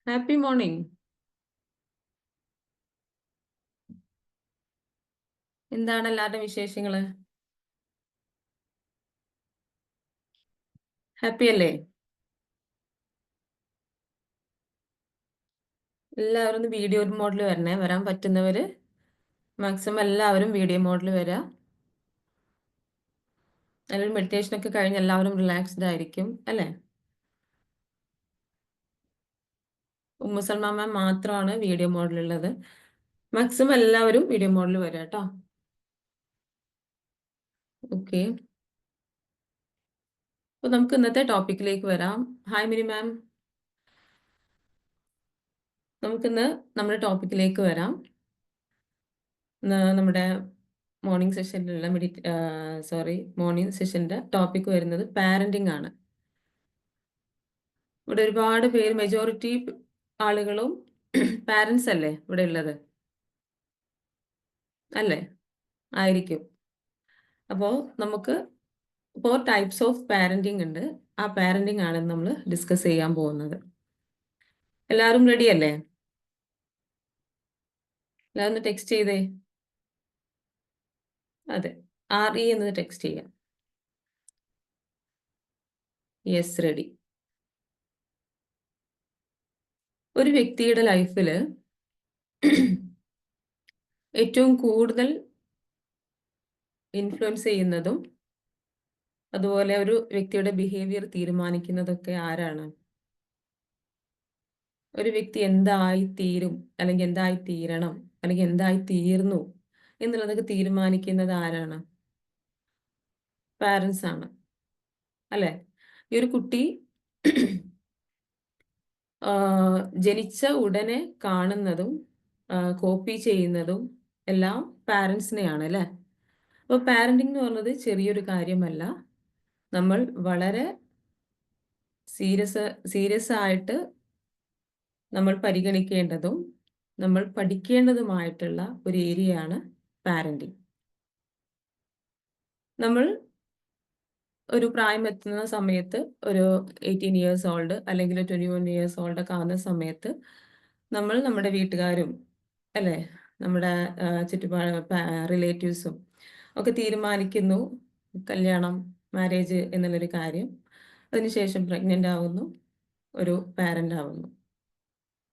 Happy morning. എന്താണ് എല്ലാവരുടെ വിശേഷങ്ങള്? ഹാപ്പി അല്ലേ? എല്ലാവരും ഒന്ന് വീഡിയോ മോഡിൽ വരണേ. വരാൻ പറ്റുന്നവര് മാക്സിമം എല്ലാവരും വീഡിയോ മോഡിൽ വരാം. അല്ലെങ്കിൽ മെഡിറ്റേഷൻ ഒക്കെ കഴിഞ്ഞ് എല്ലാവരും റിലാക്സ്ഡ് ആയിരിക്കും അല്ലേ? ഉമ്മുസൽമാമ മാത്രമാണ് വീഡിയോ മോഡിലുള്ളത്. മാക്സിമം എല്ലാവരും വീഡിയോ മോഡിൽ വരാം കേട്ടോ. ഓക്കെ, അപ്പൊ നമുക്ക് ഇന്നത്തെ ടോപ്പിക്കിലേക്ക് വരാം. ഹായ് മിനി മാം, നമുക്കിന്ന് നമ്മുടെ ടോപ്പിക്കിലേക്ക് വരാം. നമ്മുടെ മോർണിംഗ് സെഷനിലുള്ള മോർണിംഗ് സെഷന്റെ ടോപ്പിക് വരുന്നത് പാരന്റിംഗ് ആണ്. ഇവിടെ ഒരുപാട് പേര്, മെജോറിറ്റി ആളുകളും പാരന്റ്സ് അല്ലേ ഇവിടെ ഉള്ളത്? അല്ലേ? ആയിരിക്കും. അപ്പോൾ നമുക്ക് 4 ടൈപ്സ് ഓഫ് പാരന്റിംഗ് ഉണ്ട്. ആ പാരന്റിംഗ് ആണ് നമ്മൾ ഡിസ്കസ് ചെയ്യാൻ പോകുന്നത്. എല്ലാവരും റെഡി അല്ലേ? എല്ലാവരും ഒന്ന് ടെക്സ്റ്റ് ചെയ്തേ. അതെ, RE എന്നത് ടെക്സ്റ്റ് ചെയ്യാം. Yes, ready. ഒരു വ്യക്തിയുടെ ലൈഫിൽ ഏറ്റവും കൂടുതൽ ഇൻഫ്ലുവൻസ് ചെയ്യുന്നതും അതുപോലെ ഒരു വ്യക്തിയുടെ ബിഹേവിയർ തീരുമാനിക്കുന്നതൊക്കെ ആരാണ്? ഒരു വ്യക്തി എന്തായി തീരും, അല്ലെങ്കിൽ എന്തായി തീരണം, അല്ലെങ്കിൽ എന്തായി തീർന്നു എന്നുള്ളതൊക്കെ തീരുമാനിക്കുന്നത് ആരാണ്? പാരൻസ് ആണ് അല്ലെ? ഈ ഒരു കുട്ടി ജനിച്ച ഉടനെ കാണുന്നതും കോപ്പി ചെയ്യുന്നതും എല്ലാം പാരൻസിനെയാണ് അല്ലെ? അപ്പോൾ പാരന്റിംഗ് എന്ന് പറയുന്നത് ചെറിയൊരു കാര്യമല്ല. നമ്മൾ വളരെ സീരിയസ് ആയിട്ട് നമ്മൾ പരിഗണിക്കേണ്ടതും നമ്മൾ പഠിക്കേണ്ടതുമായിട്ടുള്ള ഒരു ഏരിയയാണ് പാരന്റിംഗ്. നമ്മൾ ഒരു പ്രായം എത്തുന്ന സമയത്ത്, ഒരു 18 ഇയേഴ്സ് ഓൾഡ് അല്ലെങ്കിൽ 21 ഇയേഴ്സ് ഓൾഡ് ഒക്കെ ആവുന്ന സമയത്ത് നമ്മൾ നമ്മുടെ വീട്ടുകാരും അല്ലേ, നമ്മുടെ ചുറ്റുപാട് റിലേറ്റീവ്സും ഒക്കെ തീരുമാനിക്കുന്നു കല്യാണം, മാരേജ് എന്നുള്ളൊരു കാര്യം. അതിനുശേഷം പ്രഗ്നൻ്റ് ആവുന്നു, ഒരു പാരൻ്റ് ആവുന്നു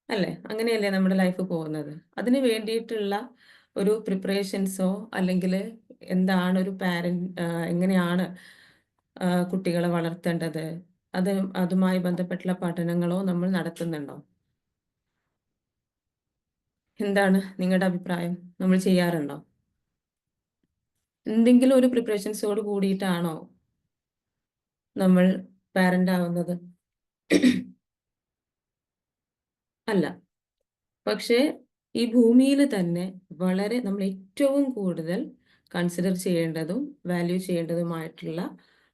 അല്ലേ? അങ്ങനെയല്ലേ നമ്മുടെ ലൈഫ് പോകുന്നത്? അതിന് വേണ്ടിയിട്ടുള്ള ഒരു പ്രിപ്പറേഷൻസോ അല്ലെങ്കിൽ എന്താണ് ഒരു എങ്ങനെയാണ് കുട്ടികളെ വളർത്തേണ്ടത്, അതുമായി ബന്ധപ്പെട്ടുള്ള പഠനങ്ങളോ നമ്മൾ നടത്തുന്നുണ്ടോ? എന്താണ് നിങ്ങളുടെ അഭിപ്രായം? നമ്മൾ ചെയ്യാറുണ്ടോ? എന്തെങ്കിലും ഒരു പ്രിപ്പറേഷൻസോട് കൂടിയിട്ടാണോ നമ്മൾ പാരന്റ് ആവുന്നത്? അല്ല. പക്ഷേ ഈ ഭൂമിയിൽ തന്നെ വളരെ നമ്മൾ ഏറ്റവും കൂടുതൽ കൺസിഡർ ചെയ്യേണ്ടതും വാല്യൂ ചെയ്യേണ്ടതുമായിട്ടുള്ള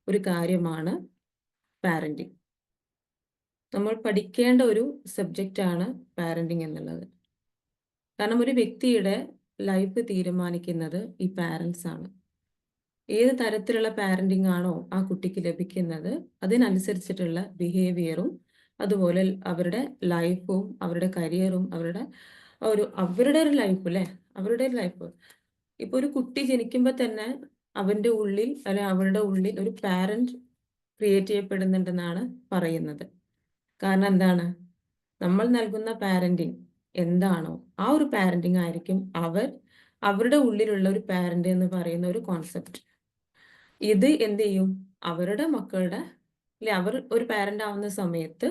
ഒരു കാര്യമാണ് പാരന്റിങ്. നമ്മൾ പഠിക്കേണ്ട ഒരു സബ്ജക്റ്റാണ് പാരന്റിങ് എന്നുള്ളത്. കാരണം ഒരു വ്യക്തിയുടെ ലൈഫ് തീരുമാനിക്കുന്നത് ഈ പാരൻസ് ആണ്. ഏത് തരത്തിലുള്ള പാരന്റിങ് ആണോ ആ കുട്ടിക്ക് ലഭിക്കുന്നത്, അതിനനുസരിച്ചിട്ടുള്ള ബിഹേവിയറും അതുപോലെ അവരുടെ ലൈഫും അവരുടെ കരിയറും അവരുടെ ഒരു ലൈഫ് അല്ലേ, അവരുടെ ലൈഫ്. ഇപ്പൊ ഒരു കുട്ടി ജനിക്കുമ്പോൾ തന്നെ അവന്റെ ഉള്ളിൽ അല്ലെ അവളുടെ ഉള്ളിൽ ഒരു പാരന്റ് ക്രിയേറ്റ് ചെയ്യപ്പെടുന്നുണ്ടെന്നാണ് പറയുന്നത്. കാരണം എന്താണ്? നമ്മൾ നൽകുന്ന പാരന്റിങ് എന്താണോ ആ ഒരു പാരന്റിങ് ആയിരിക്കും അവരുടെ ഉള്ളിലുള്ള ഒരു പാരന്റ് എന്ന് പറയുന്ന ഒരു കോൺസെപ്റ്റ്. ഇത് എന്ത് ചെയ്യും? അവരുടെ മക്കളുടെ അല്ലെ, അവർ ഒരു പാരന്റ് ആവുന്ന സമയത്ത്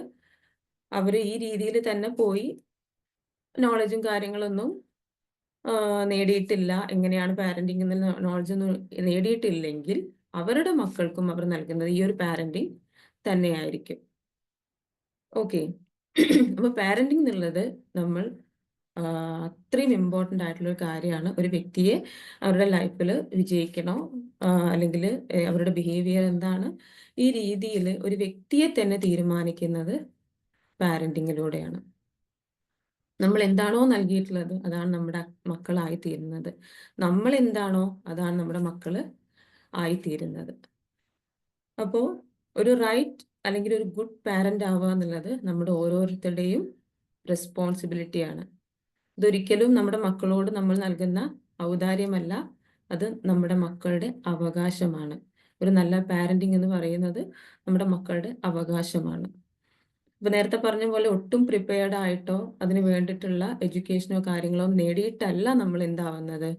അവർ ഈ രീതിയിൽ തന്നെ പോയി നോളജും കാര്യങ്ങളൊന്നും നേടിയിട്ടില്ല, എങ്ങനെയാണ് പാരന്റിങ് എന്ന നോളജ് ഒന്നും നേടിയിട്ടില്ലെങ്കിൽ അവരുടെ മക്കൾക്കും അവർ നൽകുന്നത് ഈ ഒരു പാരന്റിങ് തന്നെയായിരിക്കും. ഓക്കെ. അപ്പൊ പാരന്റിങ് എന്നുള്ളത് നമ്മൾ അത്രയും ഇമ്പോർട്ടൻ്റ് ആയിട്ടുള്ള ഒരു കാര്യമാണ്. ഒരു വ്യക്തിയെ അവരുടെ ലൈഫിൽ വിജയിക്കണോ അല്ലെങ്കിൽ അവരുടെ ബിഹേവിയർ എന്താണ്, ഈ രീതിയിൽ ഒരു വ്യക്തിയെ തന്നെ തീരുമാനിക്കുന്നത് പാരന്റിങ്ങിലൂടെയാണ്. നമ്മൾ എന്താണോ നൽകിയിട്ടുള്ളത് അതാണ് നമ്മുടെ മക്കളായി തീരുന്നത്. നമ്മൾ എന്താണോ അതാണ് നമ്മുടെ മക്കള് ആയിത്തീരുന്നത്. അപ്പോൾ ഒരു റൈറ്റ് അല്ലെങ്കിൽ ഒരു ഗുഡ് പാരന്റ് ആവുക എന്നുള്ളത് നമ്മുടെ ഓരോരുത്തരുടെയും റെസ്പോൺസിബിലിറ്റിയാണ്. ഇതൊരിക്കലും നമ്മുടെ മക്കളോട് നമ്മൾ നൽകുന്ന ഔദാര്യമല്ല, അത് നമ്മുടെ മക്കളുടെ അവകാശമാണ്. ഒരു നല്ല പാരന്റിങ് എന്ന് പറയുന്നത് നമ്മുടെ മക്കളുടെ അവകാശമാണ്. ഇപ്പൊ നേരത്തെ പറഞ്ഞ പോലെ ഒട്ടും പ്രിപ്പയർഡ് ആയിട്ടോ അതിന് വേണ്ടിയിട്ടുള്ള എഡ്യൂക്കേഷനോ കാര്യങ്ങളോ നേടിയിട്ടല്ല നമ്മൾ എന്താവുന്നത്,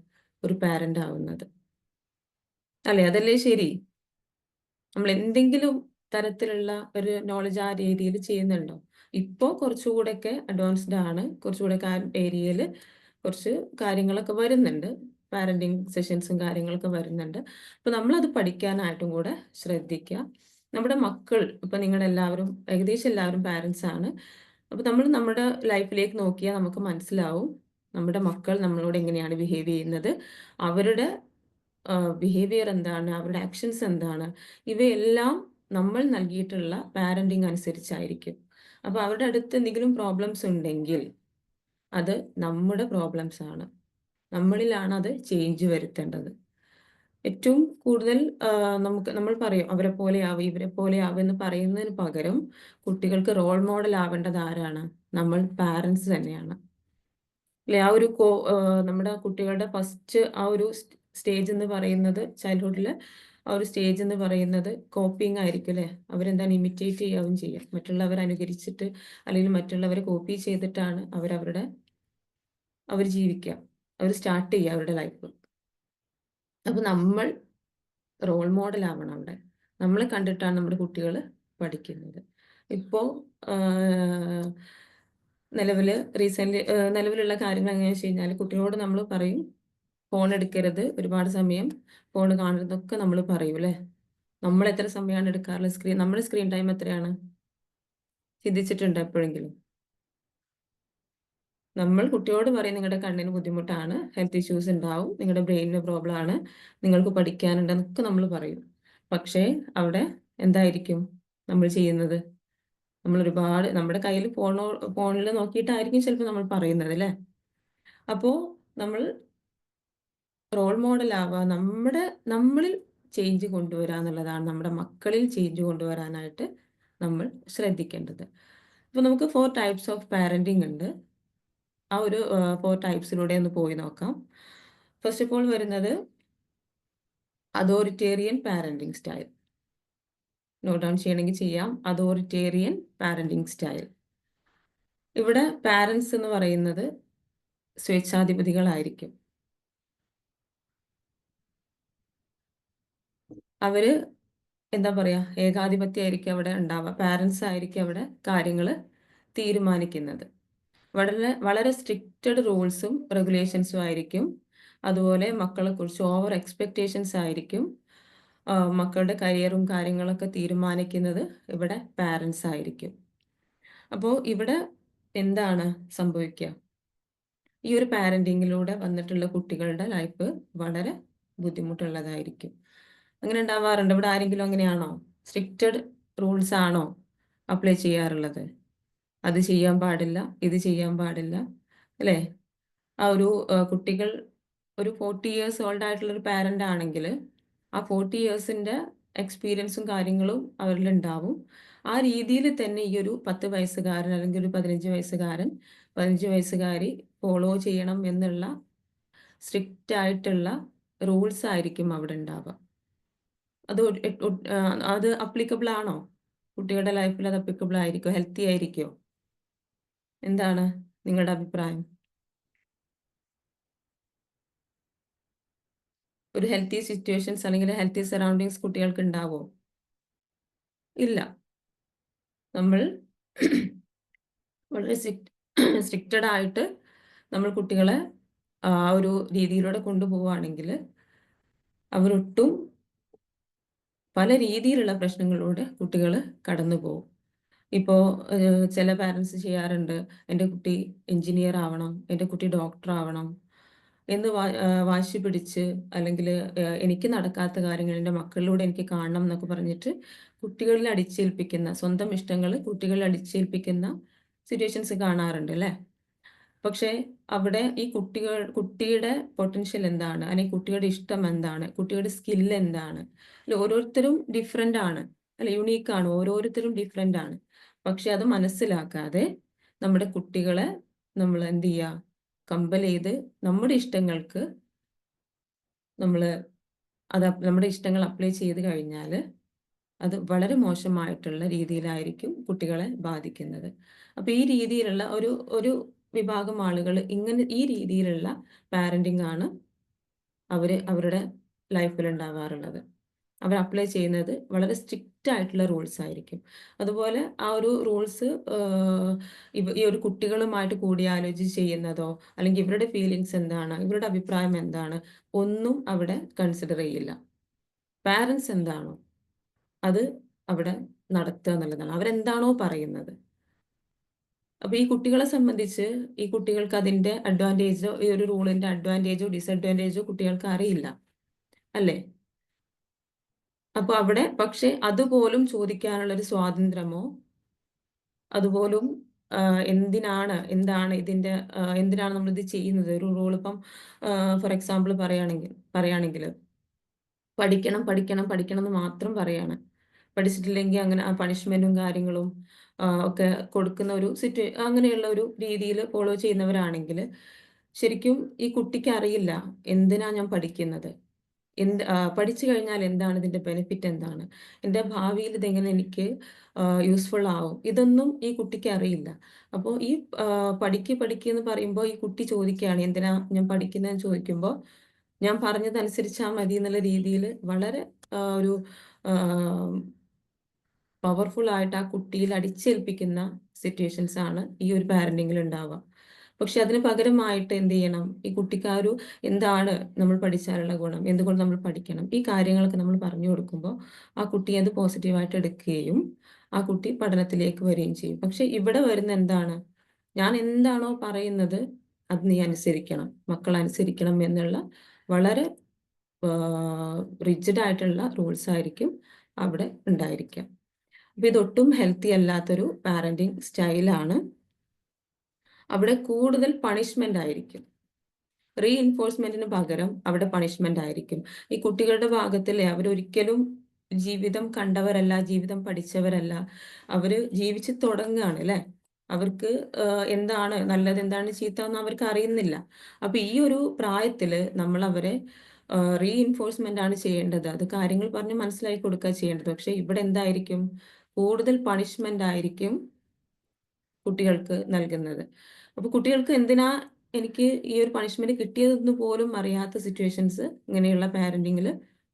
ഒരു പാരന്റ് ആവുന്നത്. അല്ലേ? അതല്ലേ ശരി? നമ്മൾ എന്തെങ്കിലും തരത്തിലുള്ള ഒരു നോളജ് ആ രീതിയിൽ ചെയ്യുന്നുണ്ടോ? ഇപ്പോൾ കുറച്ചുകൂടെയൊക്കെ അഡ്വാൻസ്ഡ് ആണ്. കുറച്ചുകൂടെ ഏരിയയിൽ കുറച്ച് കാര്യങ്ങളൊക്കെ വരുന്നുണ്ട്. പാരന്റിങ് സെഷൻസും കാര്യങ്ങളൊക്കെ വരുന്നുണ്ട്. അപ്പോൾ നമ്മളത് പഠിക്കാനായിട്ടും കൂടെ ശ്രദ്ധിക്കുക. നമ്മുടെ മക്കൾ, ഇപ്പൊ നിങ്ങളെല്ലാവരും ഏകദേശം എല്ലാവരും പാരന്റ്സ് ആണ്. അപ്പോൾ നമ്മൾ നമ്മുടെ ലൈഫിലേക്ക് നോക്കിയാൽ നമുക്ക് മനസ്സിലാവും നമ്മുടെ മക്കൾ നമ്മളോട് എങ്ങനെയാണ് ബിഹേവ് ചെയ്യുന്നത്, അവരുടെ ബിഹേവിയർ എന്താണ്, അവരുടെ ആക്ഷൻസ് എന്താണ്, ഇവയെല്ലാം നമ്മൾ നൽകിയിട്ടുള്ള പാരന്റിങ് അനുസരിച്ചായിരിക്കും. അപ്പോൾ അവരുടെ അടുത്ത് എന്തെങ്കിലും പ്രോബ്ലംസ് ഉണ്ടെങ്കിൽ അത് നമ്മുടെ പ്രോബ്ലംസ് ആണ്. നമ്മളിലാണ് അത് ചേഞ്ച് വരുത്തേണ്ടത്. ഏറ്റവും കൂടുതൽ നമ്മൾ പറയും അവരെ പോലെ ആവും, ഇവരെ പോലെ ആവും എന്ന് പറയുന്നതിന് പകരം കുട്ടികൾക്ക് റോൾ മോഡൽ ആവേണ്ടത് ആരാണ്? നമ്മൾ പാരന്റ്സ് തന്നെയാണ്. അല്ലെ? ആ ഒരു നമ്മുടെ കുട്ടികളുടെ ഫസ്റ്റ് ആ ഒരു സ്റ്റേജ് എന്ന് പറയുന്നത്, ചൈൽഡ്ഹുഡില് ആ ഒരു സ്റ്റേജ് എന്ന് പറയുന്നത് കോപ്പിങ് ആയിരിക്കും അല്ലേ? അവരെന്താണ് ഇമിറ്റേറ്റ് ചെയ്യാവും ചെയ്യാം. മറ്റുള്ളവരെ അനുകരിച്ചിട്ട് അല്ലെങ്കിൽ മറ്റുള്ളവരെ കോപ്പി ചെയ്തിട്ടാണ് അവർ ജീവിക്കുക. അവർ സ്റ്റാർട്ട് ചെയ്യുക അവരുടെ ലൈഫ്. അപ്പൊ നമ്മൾ റോൾ മോഡൽ ആവണം അവിടെ. നമ്മളെ കണ്ടിട്ടാണ് നമ്മുടെ കുട്ടികൾ പഠിക്കുന്നത്. ഇപ്പോൾ നിലവിലുള്ള കാര്യങ്ങൾ എങ്ങനെയാണെന്ന് വെച്ച് കഴിഞ്ഞാൽ, കുട്ടികളോട് നമ്മൾ പറയും ഫോൺ എടുക്കരുത്, ഒരുപാട് സമയം ഫോൺ കാണരുതൊക്കെ നമ്മൾ പറയും അല്ലേ? നമ്മൾ എത്ര സമയമാണ് എടുക്കാറുള്ളത്? നമ്മുടെ സ്ക്രീൻ ടൈം എത്രയാണ്? ചിന്തിച്ചിട്ടുണ്ടോ എപ്പോഴെങ്കിലും? നമ്മൾ കുട്ടിയോട് പറയും നിങ്ങളുടെ കണ്ണിന് ബുദ്ധിമുട്ടാണ്, ഹെൽത്ത് ഇഷ്യൂസ് ഉണ്ടാവും, നിങ്ങളുടെ ബ്രെയിനിന് പ്രോബ്ലം ആണ്, നിങ്ങൾക്ക് പഠിക്കാനുണ്ടെന്നൊക്കെ നമ്മൾ പറയും. പക്ഷേ അവിടെ എന്തായിരിക്കും നമ്മൾ ചെയ്യുന്നത്? നമ്മൾ ഒരുപാട് നമ്മുടെ കയ്യിൽ ഫോണിൽ നോക്കിയിട്ടായിരിക്കും ചിലപ്പോൾ നമ്മൾ പറയുന്നത് അല്ലേ? അപ്പോൾ നമ്മൾ റോൾ മോഡൽ ആവുക, നമ്മളിൽ ചേഞ്ച് കൊണ്ടുവരിക എന്നുള്ളതാണ്, നമ്മുടെ മക്കളിൽ ചേഞ്ച് കൊണ്ടുവരാനായിട്ട് നമ്മൾ ശ്രദ്ധിക്കേണ്ടത്. അപ്പോൾ നമുക്ക് 4 ടൈപ്സ് ഓഫ് പാരന്റിങ് ഉണ്ട്. ആ ഒരു 4 ടൈപ്സിലൂടെ ഒന്ന് പോയി നോക്കാം. ഫസ്റ്റ് ഓഫ് ഓൾ വരുന്നത് authoritarian parenting style. Note down ചെയ്യണമെങ്കിൽ ചെയ്യാം. Authoritarian parenting style. ഇവിടെ പാരന്റ്സ് എന്ന് പറയുന്നത് സ്വേച്ഛാധിപതികളായിരിക്കും. അവര് എന്താ പറയാ, ഏകാധിപത്യമായിരിക്കും അവിടെ ഉണ്ടാവുക. പാരന്റ്സ് ആയിരിക്കും അവിടെ കാര്യങ്ങൾ തീരുമാനിക്കുന്നത്. വളരെ വളരെ സ്ട്രിക്റ്റഡ് റൂൾസും റെഗുലേഷൻസും ആയിരിക്കും. അതുപോലെ മക്കളെക്കുറിച്ച് ഓവർ എക്സ്പെക്റ്റേഷൻസ് ആയിരിക്കും. മക്കളുടെ കരിയറും കാര്യങ്ങളൊക്കെ തീരുമാനിക്കുന്നത് ഇവിടെ പാരന്റ്സ് ആയിരിക്കും. അപ്പോൾ ഇവിടെ എന്താണ് സംഭവിക്കുക? ഈ ഒരു പാരന്റിങ്ങിലൂടെ വന്നിട്ടുള്ള കുട്ടികളുടെ ലൈഫ് വളരെ ബുദ്ധിമുട്ടുള്ളതായിരിക്കും. അങ്ങനെ ഉണ്ടാവാറുണ്ട്? ഇവിടെ ആരെങ്കിലും അങ്ങനെയാണോ? സ്ട്രിക്റ്റഡ് റൂൾസ് ആണോ അപ്ലൈ ചെയ്യാറുള്ളത്? അത് ചെയ്യാൻ പാടില്ല, ഇത് ചെയ്യാൻ പാടില്ല, അല്ലേ? ആ ഒരു കുട്ടികൾ ഒരു 40 ഇയേഴ്സ് ഓൾഡ് ആയിട്ടുള്ള ഒരു പാരന്റ് ആണെങ്കിൽ ആ 40 ഇയേഴ്സിന്റെ എക്സ്പീരിയൻസും കാര്യങ്ങളും അവരിലുണ്ടാവും. ആ രീതിയിൽ തന്നെ ഈ ഒരു 10 വയസ്സുകാരൻ അല്ലെങ്കിൽ ഒരു 15 വയസ്സുകാരൻ 15 വയസ്സുകാരി ഫോളോ ചെയ്യണം എന്നുള്ള സ്ട്രിക്റ്റ് ആയിട്ടുള്ള റൂൾസ് ആയിരിക്കും അവിടെ ഉണ്ടാവുക. അത് അപ്ലിക്കബിൾ ആണോ? കുട്ടികളുടെ ലൈഫിൽ അത് അപ്ലിക്കബിൾ ആയിരിക്കോ? ഹെൽത്തി ആയിരിക്കോ? എന്താണ് നിങ്ങളുടെ അഭിപ്രായം? ഒരു ഹെൽത്തി സിറ്റുവേഷൻസ് അല്ലെങ്കിൽ ഹെൽത്തി സറൗണ്ടിങ്സ് കുട്ടികൾക്ക് ഉണ്ടാവോ? ഇല്ല. നമ്മൾ വളരെ സ്ട്രിക്റ്റഡ് ആയിട്ട് നമ്മൾ കുട്ടികളെ ആ ഒരു രീതിയിലൂടെ കൊണ്ടുപോവുകയാണെങ്കിൽ അവരൊട്ടും പല രീതിയിലുള്ള പ്രശ്നങ്ങളിലൂടെ കുട്ടികൾ കടന്നു പോകും. ഇപ്പോൾ ചില പാരൻസ് ചെയ്യാറുണ്ട്, എൻ്റെ കുട്ടി എഞ്ചിനീയർ ആവണം, എൻ്റെ കുട്ടി ഡോക്ടർ ആവണം എന്ന് വാശി പിടിച്ച്, അല്ലെങ്കിൽ എനിക്ക് നടക്കാത്ത കാര്യങ്ങൾ എൻ്റെ മക്കളിലൂടെ എനിക്ക് കാണണം എന്നൊക്കെ പറഞ്ഞിട്ട് കുട്ടികളിൽ അടിച്ചേൽപ്പിക്കുന്ന, സ്വന്തം ഇഷ്ടങ്ങൾ കുട്ടികളിൽ അടിച്ചേൽപ്പിക്കുന്ന സിറ്റുവേഷൻസ് കാണാറുണ്ട് അല്ലേ? പക്ഷേ അവിടെ ഈ കുട്ടിയുടെ പൊട്ടൻഷ്യൽ എന്താണ്, അല്ലെങ്കിൽ കുട്ടിയുടെ ഇഷ്ടം എന്താണ്, കുട്ടിയുടെ സ്കിൽ എന്താണ്? അല്ല, ഓരോരുത്തരും ഡിഫറെൻ്റ് ആണ് അല്ലെ? യുണീക്ക് ആണ്, ഓരോരുത്തരും ഡിഫറെൻ്റ് ആണ്. പക്ഷെ അത് മനസ്സിലാക്കാതെ നമ്മുടെ കുട്ടികളെ നമ്മൾ എന്ത് ചെയ്യുക, കമ്പൽ ചെയ്ത് നമ്മുടെ ഇഷ്ടങ്ങൾക്ക് നമ്മൾ നമ്മുടെ ഇഷ്ടങ്ങൾ അപ്ലൈ ചെയ്ത് കഴിഞ്ഞാൽ അത് വളരെ മോശമായിട്ടുള്ള രീതിയിലായിരിക്കും കുട്ടികളെ ബാധിക്കുന്നത്. അപ്പൊ ഈ രീതിയിലുള്ള ഒരു ഒരു വിഭാഗം ആളുകൾ ഇങ്ങനെ ഈ രീതിയിലുള്ള പാരന്റിംഗ് ആണ് അവരുടെ ലൈഫിൽ ഉണ്ടാവാറുള്ളത്. അവർ അപ്ലൈ ചെയ്യുന്നത് വളരെ സ്ട്രിക്റ്റ് ആയിട്ടുള്ള റൂൾസ് ആയിരിക്കും. അതുപോലെ ആ ഒരു റൂൾസ് ഈ ഒരു കുട്ടികളുമായിട്ട് കൂടിയാലോചിച്ച് ചെയ്യുന്നതോ, അല്ലെങ്കിൽ ഇവരുടെ ഫീലിങ്സ് എന്താണ്, ഇവരുടെ അഭിപ്രായം എന്താണ്, ഒന്നും അവിടെ കൺസിഡർ ചെയ്യില്ല. പാരന്റ്സ് എന്താണോ അത് അവിടെ നടത്തുക എന്നുള്ളതാണ്. അവരെന്താണോ പറയുന്നത്. അപ്പൊ ഈ കുട്ടികളെ സംബന്ധിച്ച് ഈ കുട്ടികൾക്ക് അതിന്റെ അഡ്വാൻറ്റേജോ, ഈ ഒരു റൂളിന്റെ അഡ്വാൻറ്റേജോ ഡിസഡ്വാൻറ്റേജോ കുട്ടികൾക്ക് അറിയില്ല. അല്ലേ? അപ്പൊ അവിടെ പക്ഷെ അതുപോലും ചോദിക്കാനുള്ള ഒരു സ്വാതന്ത്ര്യമോ, അതുപോലും എന്താണ് ഇതിന്റെ എന്തിനാണ് നമ്മളിത് ചെയ്യുന്നത്? ഒരു റൂൾ ഇപ്പം ഫോർ എക്സാമ്പിൾ പറയാണെങ്കിൽ പഠിക്കണം, പഠിക്കണം, പഠിക്കണം എന്ന് മാത്രം പറയാണ്. പഠിച്ചിട്ടില്ലെങ്കിൽ അങ്ങനെ ആ പണിഷ്മെന്റും കാര്യങ്ങളും ഒക്കെ കൊടുക്കുന്ന ഒരു അങ്ങനെയുള്ള ഒരു രീതിയിൽ ഫോളോ ചെയ്യുന്നവരാണെങ്കിൽ ശരിക്കും ഈ കുട്ടിക്ക് അറിയില്ല എന്തിനാ ഞാൻ പഠിക്കുന്നത്? പഠിച്ചു കഴിഞ്ഞാൽ എന്താണ് ഇതിന്റെ ബെനിഫിറ്റ് എന്താണ്? എൻ്റെ ഭാവിയിൽ ഇതെങ്ങനെ എനിക്ക് യൂസ്ഫുൾ ആവും? ഇതൊന്നും ഈ കുട്ടിക്ക് അറിയില്ല. അപ്പോൾ ഈ പഠിക്ക് എന്ന് പറയുമ്പോൾ ഈ കുട്ടി ചോദിക്കുകയാണ് എന്തിനാ ഞാൻ പഠിക്കുന്നതെന്ന് ചോദിക്കുമ്പോൾ ഞാൻ പറഞ്ഞതനുസരിച്ചാ മതി എന്നുള്ള രീതിയിൽ വളരെ ഒരു പവർഫുൾ ആയിട്ട് ആ കുട്ടിയിൽ അടിച്ചേൽപ്പിക്കുന്ന സിറ്റുവേഷൻസ് ആണ് ഈ ഒരു പാരന്റിങ്ങിൽ ഉണ്ടാവുക. പക്ഷെ അതിന് പകരമായിട്ട് എന്ത് ചെയ്യണം? ഈ കുട്ടിക്ക് ആ ഒരു എന്താണ് നമ്മൾ പഠിച്ചാലുള്ള ഗുണം? എന്തുകൊണ്ട് നമ്മൾ പഠിക്കണം? ഈ കാര്യങ്ങളൊക്കെ നമ്മൾ പറഞ്ഞു കൊടുക്കുമ്പോൾ ആ കുട്ടി അത് പോസിറ്റീവായിട്ട് എടുക്കുകയും ആ കുട്ടി പഠനത്തിലേക്ക് വരികയും ചെയ്യും. പക്ഷെ ഇവിടെ വരുന്ന എന്താണ്? ഞാൻ എന്താണോ പറയുന്നത് അത് നീ അനുസരിക്കണം. മക്കൾ അനുസരിക്കണം എന്നുള്ള വളരെ റിജിഡ് ആയിട്ടുള്ള റൂൾസ് ആയിരിക്കും അവിടെ ഉണ്ടായിരിക്കുക. അപ്പൊ ഇതൊട്ടും ഹെൽത്തി അല്ലാത്തൊരു പാരന്റിങ് സ്റ്റൈലാണ്. അവിടെ കൂടുതൽ പണിഷ്മെന്റ് ആയിരിക്കും. റീഇൻഫോഴ്സ്മെന്റിന് പകരം അവിടെ പണിഷ്മെന്റ് ആയിരിക്കും. ഈ കുട്ടികളുടെ ഭാഗത്തിലെ അവരൊരിക്കലും ജീവിതം കണ്ടവരല്ല, ജീവിതം പഠിച്ചവരല്ല. അവര് ജീവിച്ച് തുടങ്ങുകയാണ് അല്ലെ. അവർക്ക് എന്താണ് നല്ലത്, എന്താണ് ചീത്ത എന്ന് അവർക്ക് അറിയുന്നില്ല. അപ്പൊ ഈ ഒരു പ്രായത്തില് നമ്മൾ അവരെ റീഇൻഫോഴ്സ്മെന്റ് ആണ് ചെയ്യേണ്ടത്. അത് കാര്യങ്ങൾ പറഞ്ഞ് മനസ്സിലാക്കി കൊടുക്കുക ചെയ്യേണ്ടത്. പക്ഷെ ഇവിടെ എന്തായിരിക്കും? കൂടുതൽ പണിഷ്മെന്റ് ആയിരിക്കും കുട്ടികൾക്ക് നൽകുന്നത്. അപ്പൊ കുട്ടികൾക്ക് എന്തിനാ എനിക്ക് ഈ ഒരു പണിഷ്മെന്റ് കിട്ടിയതെന്ന് പോലും അറിയാത്ത സിറ്റുവേഷൻസ് ഇങ്ങനെയുള്ള പാരന്റിങ്ങിൽ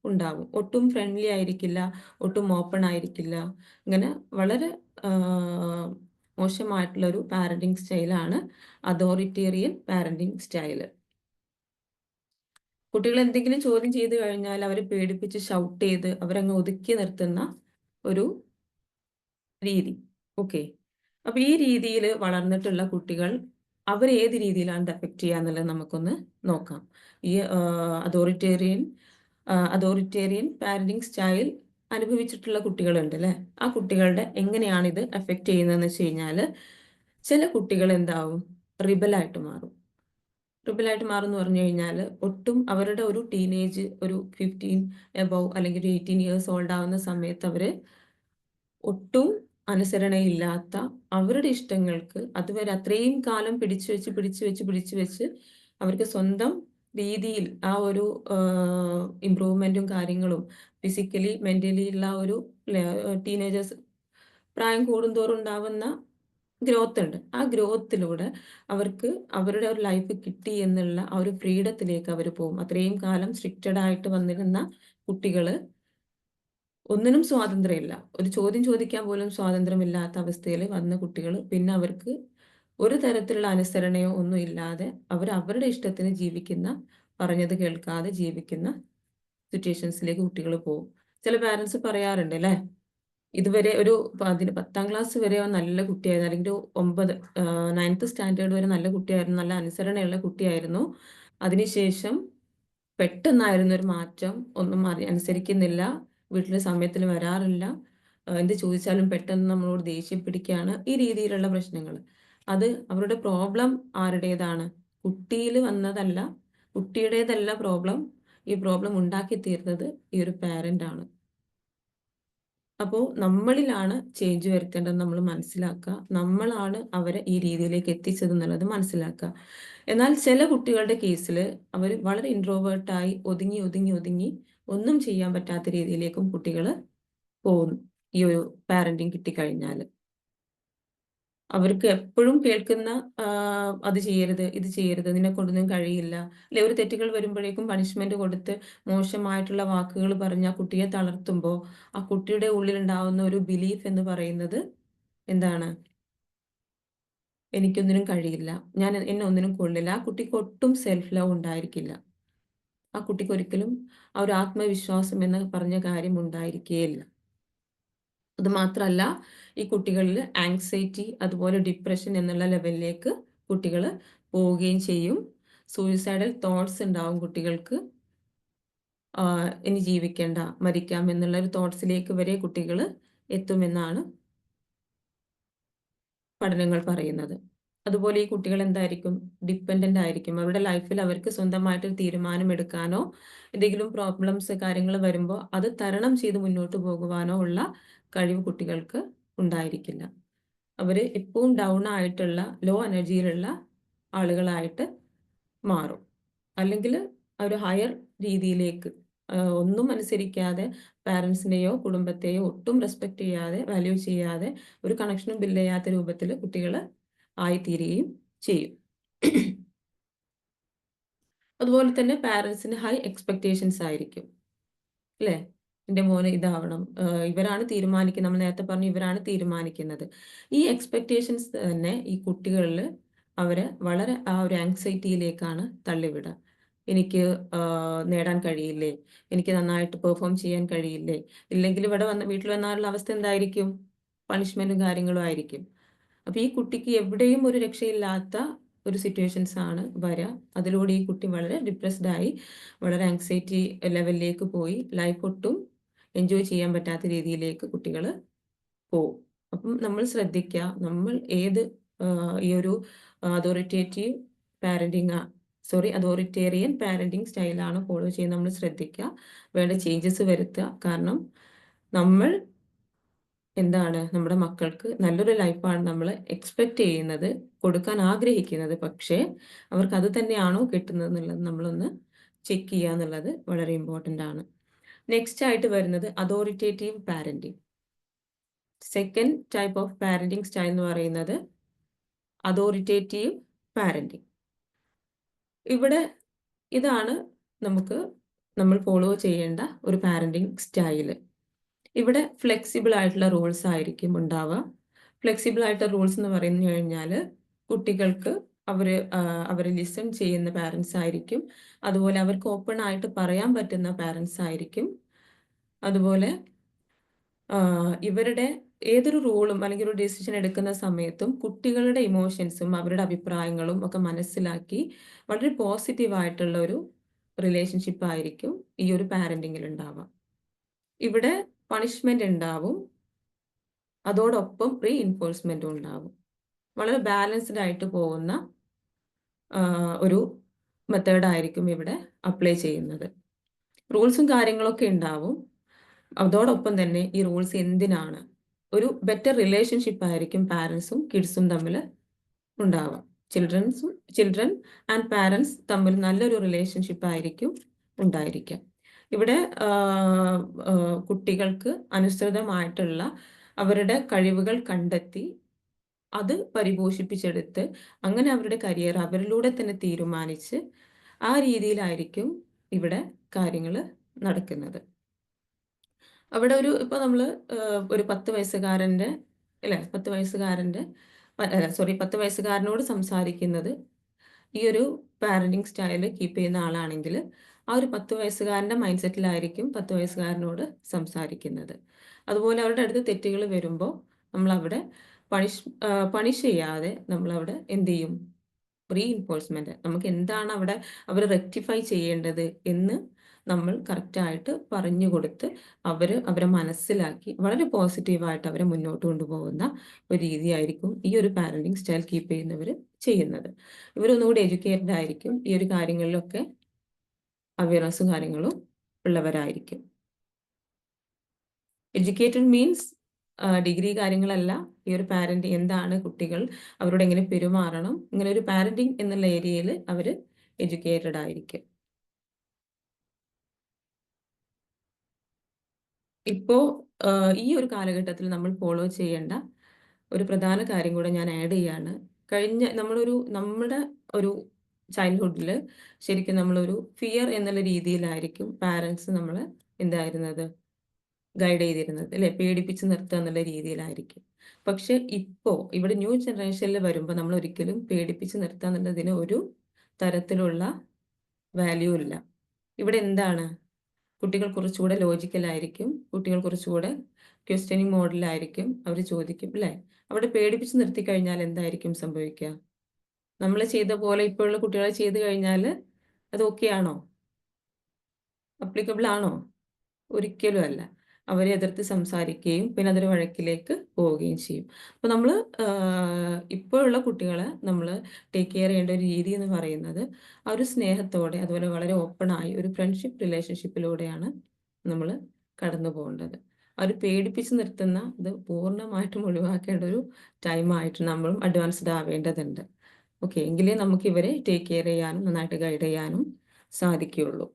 ഉണ്ടാവും. ഒട്ടും ഫ്രണ്ട്ലി ആയിരിക്കില്ല, ഒട്ടും ഓപ്പൺ ആയിരിക്കില്ല. ഇങ്ങനെ വളരെ മോശമായിട്ടുള്ള ഒരു പാരന്റിങ് സ്റ്റൈലാണ് അതോറിറ്റേറിയൻ പാരന്റിങ് സ്റ്റൈല്. കുട്ടികൾ എന്തെങ്കിലും ചോദ്യം ചെയ്തു കഴിഞ്ഞാൽ അവരെ പേടിപ്പിച്ച് ഷൗട്ട് ചെയ്ത് അവരങ്ങ് ഒതുക്കി നിർത്തുന്ന ഒരു രീതി. ഓക്കെ. അപ്പൊ ഈ രീതിയിൽ വളർന്നിട്ടുള്ള കുട്ടികൾ ഏത് രീതിയിലാണ് ഇത് അഫക്റ്റ് ചെയ്യുക എന്നുള്ളത് നമുക്കൊന്ന് നോക്കാം. ഈ അതോറിറ്റേറിയൻ അതോറിറ്റേറിയൻ പാരന്റിങ് സ്റ്റൈൽ അനുഭവിച്ചിട്ടുള്ള കുട്ടികളുണ്ട് അല്ലേ? ആ കുട്ടികളുടെ എങ്ങനെയാണ് ഇത് അഫക്റ്റ് ചെയ്യുന്നതെന്ന് വെച്ച് കഴിഞ്ഞാൽ ചില കുട്ടികൾ എന്താവും? റിബലായിട്ട് മാറും. റിബലായിട്ട് മാറും എന്ന് പറഞ്ഞു കഴിഞ്ഞാൽ ഒട്ടും അവരുടെ ഒരു ടീനേജ് ഒരു 15 എബോവ് അല്ലെങ്കിൽ ഒരു 18 ഇയേഴ്സ് ഓൾഡ് ആവുന്ന സമയത്ത് അവര് ഒട്ടും അനുസരണയില്ലാത്ത അവരുടെ ഇഷ്ടങ്ങൾക്ക് അതുവരെ അത്രയും കാലം പിടിച്ചു വെച്ച് അവർക്ക് സ്വന്തം രീതിയിൽ ആ ഒരു ഇമ്പ്രൂവ്മെന്റും കാര്യങ്ങളും ഫിസിക്കലി മെന്റലി ഉള്ള ഒരു ടീനേജേഴ്സ് പ്രായം കൂടുന്തോറും ഉണ്ടാവുന്ന ഗ്രോത്ത് ഉണ്ട്. ആ ഗ്രോത്തിലൂടെ അവർക്ക് അവരുടെ ഒരു ലൈഫ് കിട്ടി എന്നുള്ള ആ ഒരു ഫ്രീഡത്തിലേക്ക് അവർ പോകും. അത്രയും കാലം സ്ട്രിക്റ്റഡ് ആയിട്ട് വന്നിരുന്ന കുട്ടികള് ഒന്നിനും സ്വാതന്ത്ര്യമില്ല. ഒരു ചോദ്യം ചോദിക്കാൻ പോലും സ്വാതന്ത്ര്യമില്ലാത്ത അവസ്ഥയിൽ വന്ന കുട്ടികൾ പിന്നെ അവർക്ക് ഒരു തരത്തിലുള്ള അനുസരണയോ ഒന്നും ഇല്ലാതെ അവരുടെ ഇഷ്ടത്തിന് ജീവിക്കുന്ന, പറഞ്ഞത് കേൾക്കാതെ ജീവിക്കുന്ന സിറ്റുവേഷൻസിലേക്ക് കുട്ടികൾ പോകും. ചില പാരന്റ്സ് പറയാറുണ്ട് അല്ലേ, ഇതുവരെ ഒരു 10ാം ക്ലാസ് വരെ നല്ല കുട്ടിയായിരുന്നു, അല്ലെങ്കിൽ ഒരു 9th സ്റ്റാൻഡേർഡ് വരെ നല്ല കുട്ടിയായിരുന്നു, നല്ല അനുസരണയുള്ള കുട്ടിയായിരുന്നു. അതിനുശേഷം പെട്ടെന്നായിരുന്നു ഒരു മാറ്റം. ഒന്നും അനുസരിക്കുന്നില്ല. വീട്ടിൽ സമയത്തിന് വരാറില്ല. എന്ത് ചോദിച്ചാലും പെട്ടെന്ന് നമ്മളോട് ദേഷ്യം പിടിക്കുകയാണ്. ഈ രീതിയിലുള്ള പ്രശ്നങ്ങൾ. അത് അവരുടെ പ്രോബ്ലം ആരുടേതാണ്? കുട്ടിയിൽ വന്നതല്ല. കുട്ടിയുടേതല്ല പ്രോബ്ലം. ഈ പ്രോബ്ലം ഉണ്ടാക്കി തീർന്നത് ഈ ഒരു പാരന്റ് ആണ്. അപ്പോൾ നമ്മളിലാണ് ചേഞ്ച് വരുത്തേണ്ടത് നമ്മൾ മനസ്സിലാക്കുക. നമ്മളാണ് അവരെ ഈ രീതിയിലേക്ക് എത്തിച്ചത് എന്നുള്ളത് മനസ്സിലാക്കുക. എന്നാൽ ചില കുട്ടികളുടെ കേസിൽ അവർ വളരെ ഇൻട്രോവേർട്ടായി ഒതുങ്ങി ഒതുങ്ങി ഒതുങ്ങി ഒന്നും ചെയ്യാൻ പറ്റാത്ത രീതിയിലേക്കും കുട്ടികൾ പോകുന്നു ഈ ഒരു പാരന്റിങ് കിട്ടിക്കഴിഞ്ഞാൽ. അവർക്ക് എപ്പോഴും കേൾക്കുന്ന അത് ചെയ്യരുത്, ഇത് ചെയ്യരുത്, നിന്നെക്കൊണ്ടൊന്നും കഴിയില്ല. അല്ലെ ഒരു തെറ്റുകൾ വരുമ്പോഴേക്കും പണിഷ്മെന്റ് കൊടുത്ത് മോശമായിട്ടുള്ള വാക്കുകൾ പറഞ്ഞ് ആ കുട്ടിയെ തളർത്തുമ്പോൾ ആ കുട്ടിയുടെ ഉള്ളിലുണ്ടാവുന്ന ഒരു ബിലീഫ് എന്ന് പറയുന്നത് എന്താണ്? എനിക്കൊന്നിനും കഴിയില്ല. എന്നെ ഒന്നിനും കൊള്ളില്ല. ആ കുട്ടിക്ക് ഒട്ടും സെൽഫ് ലവ് ഉണ്ടായിരിക്കില്ല. ആ കുട്ടിക്ക് ഒരിക്കലും ആ ഒരു ആത്മവിശ്വാസം എന്ന് പറഞ്ഞ കാര്യം ഉണ്ടായിരിക്കുകയില്ല. അത് മാത്രല്ല, ഈ കുട്ടികളിൽ ആങ്സൈറ്റി അതുപോലെ ഡിപ്രഷൻ എന്നുള്ള ലെവലിലേക്ക് കുട്ടികൾ പോവുകയും ചെയ്യും. സൂയിസൈഡൽ തോട്ട്സ് ഉണ്ടാവും കുട്ടികൾക്ക്. ഇനി ജീവിക്കേണ്ട, മരിക്കാം എന്നുള്ള ഒരു തോട്ട്സിലേക്ക് വരെ കുട്ടികൾ എത്തുമെന്നാണ് പഠനങ്ങൾ പറയുന്നത്. അതുപോലെ ഈ കുട്ടികൾ എന്തായിരിക്കും? ഡിപ്പെൻഡന്റ് ആയിരിക്കും. അവരുടെ ലൈഫിൽ അവർക്ക് സ്വന്തമായിട്ടൊരു തീരുമാനം എടുക്കാനോ, എന്തെങ്കിലും പ്രോബ്ലംസ് കാര്യങ്ങൾ വരുമ്പോൾ അത് തരണം ചെയ്ത് മുന്നോട്ട് പോകുവാനോ ഉള്ള കഴിവ് കുട്ടികൾക്ക് ഉണ്ടായിരിക്കില്ല. അവര് എപ്പോഴും ഡൗൺ ആയിട്ടുള്ള, ലോ എനർജിയിലുള്ള ആളുകളായിട്ട് മാറും. അല്ലെങ്കില് ഒരു ഹയർ രീതിയിലേക്ക് ഒന്നും അനുസരിക്കാതെ പാരന്റ്സിനെയോ കുടുംബത്തെയോ ഒട്ടും റെസ്പെക്ട് ചെയ്യാതെ, വാല്യൂ ചെയ്യാതെ, ഒരു കണക്ഷനും ബിൽഡ് ചെയ്യാത്ത രൂപത്തിൽ കുട്ടികൾ ആയിത്തീരുകയും ചെയ്യും. അതുപോലെ തന്നെ പാരന്റ്സിന് ഹൈ എക്സ്പെക്ടേഷൻസ് ആയിരിക്കും. അല്ലേ? എൻ്റെ മോന് ഇതാവണം. ഇവരാണ് തീരുമാനിക്കുന്നത്. നമ്മൾ നേരത്തെ പറഞ്ഞു ഇവരാണ് തീരുമാനിക്കുന്നത്. ഈ എക്സ്പെക്ടേഷൻസ് തന്നെ ഈ കുട്ടികളിൽ അവരെ വളരെ ആ ഒരു ആങ്സൈറ്റിയിലേക്കാണ് തള്ളിവിടുക. എനിക്ക് നേടാൻ കഴിയില്ലേ? എനിക്ക് നന്നായിട്ട് പെർഫോം ചെയ്യാൻ കഴിയില്ലേ? ഇല്ലെങ്കിൽ ഇവിടെ വീട്ടിൽ വന്നാലുള്ള അവസ്ഥ എന്തായിരിക്കും? പണിഷ്മെന്റും കാര്യങ്ങളും ആയിരിക്കും. അപ്പൊ ഈ കുട്ടിക്ക് എവിടെയും ഒരു രക്ഷയില്ലാത്ത ഒരു സിറ്റുവേഷൻസ് ആണ് വരിക. അതിലൂടെ ഈ കുട്ടി വളരെ ഡിപ്രസ്ഡ് ആയി, വളരെ ആങ്സൈറ്റി ലെവലിലേക്ക് പോയി ലൈഫ് ഒട്ടും എൻജോയ് ചെയ്യാൻ പറ്റാത്ത രീതിയിലേക്ക് കുട്ടികൾ പോവും. അപ്പം നമ്മൾ ശ്രദ്ധിക്കുക, നമ്മൾ ഏത് ഈ ഒരു അതോറിറ്റേറ്റീവ് പാരന്റിങ് അതോറിറ്റേറിയൻ പാരന്റിങ് സ്റ്റൈലാണ് ഫോളോ ചെയ്യുന്നത് നമ്മൾ ശ്രദ്ധിക്കുക. വേണ്ട ചേഞ്ചസ് വരുത്തുക. കാരണം നമ്മൾ എന്താണ് നമ്മുടെ മക്കൾക്ക് നല്ലൊരു ലൈഫാണ് നമ്മൾ എക്സ്പെക്ട് ചെയ്യുന്നത്, കൊടുക്കാൻ ആഗ്രഹിക്കുന്നത്. പക്ഷേ അവർക്ക് അത് തന്നെയാണോ കിട്ടുന്നത് എന്നുള്ളത് നമ്മളൊന്ന് ചെക്ക് ചെയ്യുക എന്നുള്ളത് വളരെ ഇമ്പോർട്ടൻ്റ് ആണ്. നെക്സ്റ്റ് ആയിട്ട് വരുന്നത് authoritative parenting. Second type of parenting style എന്ന് പറയുന്നത് അതോറിറ്റേറ്റീവ് പാരന്റിങ്. ഇവിടെ ഇതാണ് നമ്മൾ ഫോളോ ചെയ്യേണ്ട ഒരു പാരന്റിങ് സ്റ്റൈല്. ഇവിടെ ഫ്ലെക്സിബിൾ ആയിട്ടുള്ള റൂൾസ് ആയിരിക്കും ഉണ്ടാവുക. ഫ്ലെക്സിബിൾ ആയിട്ടുള്ള റൂൾസ് എന്ന് പറഞ്ഞു കഴിഞ്ഞാൽ കുട്ടികൾക്ക് അവരെ ലിസൺ ചെയ്യുന്ന പാരൻസ് ആയിരിക്കും. അതുപോലെ അവർക്ക് ഓപ്പൺ ആയിട്ട് പറയാൻ പറ്റുന്ന പാരൻസ് ആയിരിക്കും. അതുപോലെ ഇവരുടെ ഏതൊരു റൂളും അല്ലെങ്കിൽ ഒരു ഡിസിഷൻ എടുക്കുന്ന സമയത്തും കുട്ടികളുടെ ഇമോഷൻസും അവരുടെ അഭിപ്രായങ്ങളും ഒക്കെ മനസ്സിലാക്കി വളരെ പോസിറ്റീവ് ആയിട്ടുള്ള ഒരു റിലേഷൻഷിപ്പ് ആയിരിക്കും ഈ ഒരു പാരന്റിങ്ങിൽ ഉണ്ടാവുക. ഇവിടെ പണിഷ്മെന്റ് ഉണ്ടാവും, അതോടൊപ്പം റീഇൻഫോഴ്സ്മെന്റും ഉണ്ടാവും. വളരെ ബാലൻസ്ഡ് ആയിട്ട് പോകുന്ന ഒരു മെത്തേഡായിരിക്കും ഇവിടെ അപ്ലൈ ചെയ്യുന്നത്. റൂൾസും കാര്യങ്ങളൊക്കെ ഉണ്ടാവും. അതോടൊപ്പം തന്നെ ഈ റൂൾസ് എന്തിനാണ്? ഒരു ബെറ്റർ റിലേഷൻഷിപ്പ് ആയിരിക്കും പാരൻസും കിഡ്സും തമ്മിൽ ഉണ്ടാവുക. ചിൽഡ്രൻ ആൻഡ് പാരൻസ് തമ്മിൽ നല്ലൊരു റിലേഷൻഷിപ്പ് ആയിരിക്കും ഉണ്ടായിരിക്കുക. ഇവിടെ കുട്ടികൾക്ക് അനുസൃതമായിട്ടുള്ള അവരുടെ കഴിവുകൾ കണ്ടെത്തി അത് പരിപോഷിപ്പിച്ചെടുത്ത് അങ്ങനെ അവരുടെ കരിയർ അവരിലൂടെ തന്നെ തീരുമാനിച്ച് ആ രീതിയിലായിരിക്കും ഇവിടെ കാര്യങ്ങൾ നടക്കുന്നത്. അവിടെ ഇപ്പൊ നമ്മൾ ഒരു 10 വയസ്സുകാരൻ്റെ അല്ലേ 10 വയസ്സുകാരൻ്റെ 10 വയസ്സുകാരനോട് സംസാരിക്കുന്നത് ഈ ഒരു പാരന്റിങ് സ്റ്റൈല് കീപ്പ് ചെയ്യുന്ന ആളാണെങ്കിൽ ആ ഒരു 10 വയസ്സുകാരൻ്റെ മൈൻഡ് സെറ്റിലായിരിക്കും 10 വയസ്സുകാരനോട് സംസാരിക്കുന്നത്. അതുപോലെ അവരുടെ അടുത്ത് തെറ്റുകൾ വരുമ്പോൾ നമ്മളവിടെ പണിഷ് ചെയ്യാതെ നമ്മളവിടെ എന്ത് ചെയ്യും? റീഇൻഫോഴ്സ്മെന്റ്. നമുക്ക് എന്താണ് അവിടെ അവർ റെക്ടിഫൈ ചെയ്യേണ്ടത് എന്ന് നമ്മൾ കറക്റ്റായിട്ട് പറഞ്ഞു കൊടുത്ത് അവരെ മനസ്സിലാക്കി വളരെ പോസിറ്റീവായിട്ട് അവരെ മുന്നോട്ട് കൊണ്ടുപോകുന്ന ഒരു രീതിയായിരിക്കും ഈ ഒരു പാരന്റിങ് സ്റ്റൈൽ കീപ്പ് ചെയ്യുന്നവർ ചെയ്യുന്നത്. ഇവരൊന്നുകൂടി എഡ്യൂക്കേറ്റഡ് ആയിരിക്കും. ഈ ഒരു കാര്യങ്ങളിലൊക്കെ അവയർനെസ്സും കാര്യങ്ങളും ഉള്ളവരായിരിക്കും. എഡ്യൂക്കേറ്റഡ് മീൻസ് ഡിഗ്രി കാര്യങ്ങളല്ല. ഈ ഒരു പാരന്റ് എന്താണ് കുട്ടികൾ അവരോട് എങ്ങനെ പെരുമാറണം, ഇങ്ങനെ ഒരു പാരന്റിങ് എന്നുള്ള ഏരിയയിൽ അവർ എഡ്യൂക്കേറ്റഡ് ആയിരിക്കും. ഇപ്പോ ഈ ഒരു കാലഘട്ടത്തിൽ നമ്മൾ ഫോളോ ചെയ്യേണ്ട ഒരു പ്രധാന കാര്യം കൂടെ ഞാൻ ആഡ് ചെയ്യാണ്. നമ്മുടെ ഒരു ചൈൽഡ്ഹുഡിൽ ശരിക്കും നമ്മളൊരു ഫിയർ എന്നുള്ള രീതിയിലായിരിക്കും പാരന്റ്സ് നമ്മളെ എന്തായിരുന്നത് ഗൈഡ് ചെയ്തിരുന്നത് അല്ലേ? പേടിപ്പിച്ച് നിർത്തുക എന്നുള്ള രീതിയിലായിരിക്കും. പക്ഷെ ഇപ്പോ ഇവിടെ ന്യൂ ജനറേഷനിൽ വരുമ്പോൾ നമ്മൾ ഒരിക്കലും പേടിപ്പിച്ച് നിർത്തുക എന്നുള്ളതിന് ഒരു തരത്തിലുള്ള വാല്യൂ ഇല്ല. ഇവിടെ എന്താണ്? കുട്ടികൾ കുറച്ചുകൂടെ ലോജിക്കലായിരിക്കും. കുട്ടികൾ കുറച്ചുകൂടെ ക്വസ്റ്റ്യനിങ് മോഡിലായിരിക്കും. അവർ ചോദിക്കും അല്ലേ? അവിടെ പേടിപ്പിച്ച് നിർത്തി കഴിഞ്ഞാൽ എന്തായിരിക്കും സംഭവിക്കുക? നമ്മൾ ചെയ്ത പോലെ ഇപ്പോഴുള്ള കുട്ടികളെ ചെയ്ത് കഴിഞ്ഞാൽ അത് ഓക്കെ ആണോ? അപ്ലിക്കബിൾ ആണോ? ഒരിക്കലും അല്ല. അവരെ എതിർത്ത് സംസാരിക്കുകയും പിന്നെ അതൊരു വഴക്കിലേക്ക് പോവുകയും ചെയ്യും. അപ്പോൾ നമ്മൾ ഇപ്പോഴുള്ള കുട്ടികളെ നമ്മൾ ടേക്ക് കെയർ ചെയ്യേണ്ട ഒരു രീതി എന്ന് പറയുന്നത് ആ ഒരു സ്നേഹത്തോടെ അതുപോലെ വളരെ ഓപ്പണായി ഒരു ഫ്രണ്ട്ഷിപ്പ് റിലേഷൻഷിപ്പിലൂടെയാണ് നമ്മൾ കടന്നു പോകേണ്ടത്. ആ ഒരു പേടിപ്പിച്ച് നിർത്തുന്ന ഇത് പൂർണ്ണമായിട്ടും ഒഴിവാക്കേണ്ട ഒരു ടൈമായിട്ട് നമ്മളും അഡ്വാൻസ്ഡ് ആവേണ്ടതുണ്ട്. ഓക്കെ, എങ്കിലേ നമുക്ക് ഇവരെ ടേക്ക് കെയർ ചെയ്യാനും നന്നായിട്ട് ഗൈഡ് ചെയ്യാനും സാധിക്കുകയുള്ളൂ.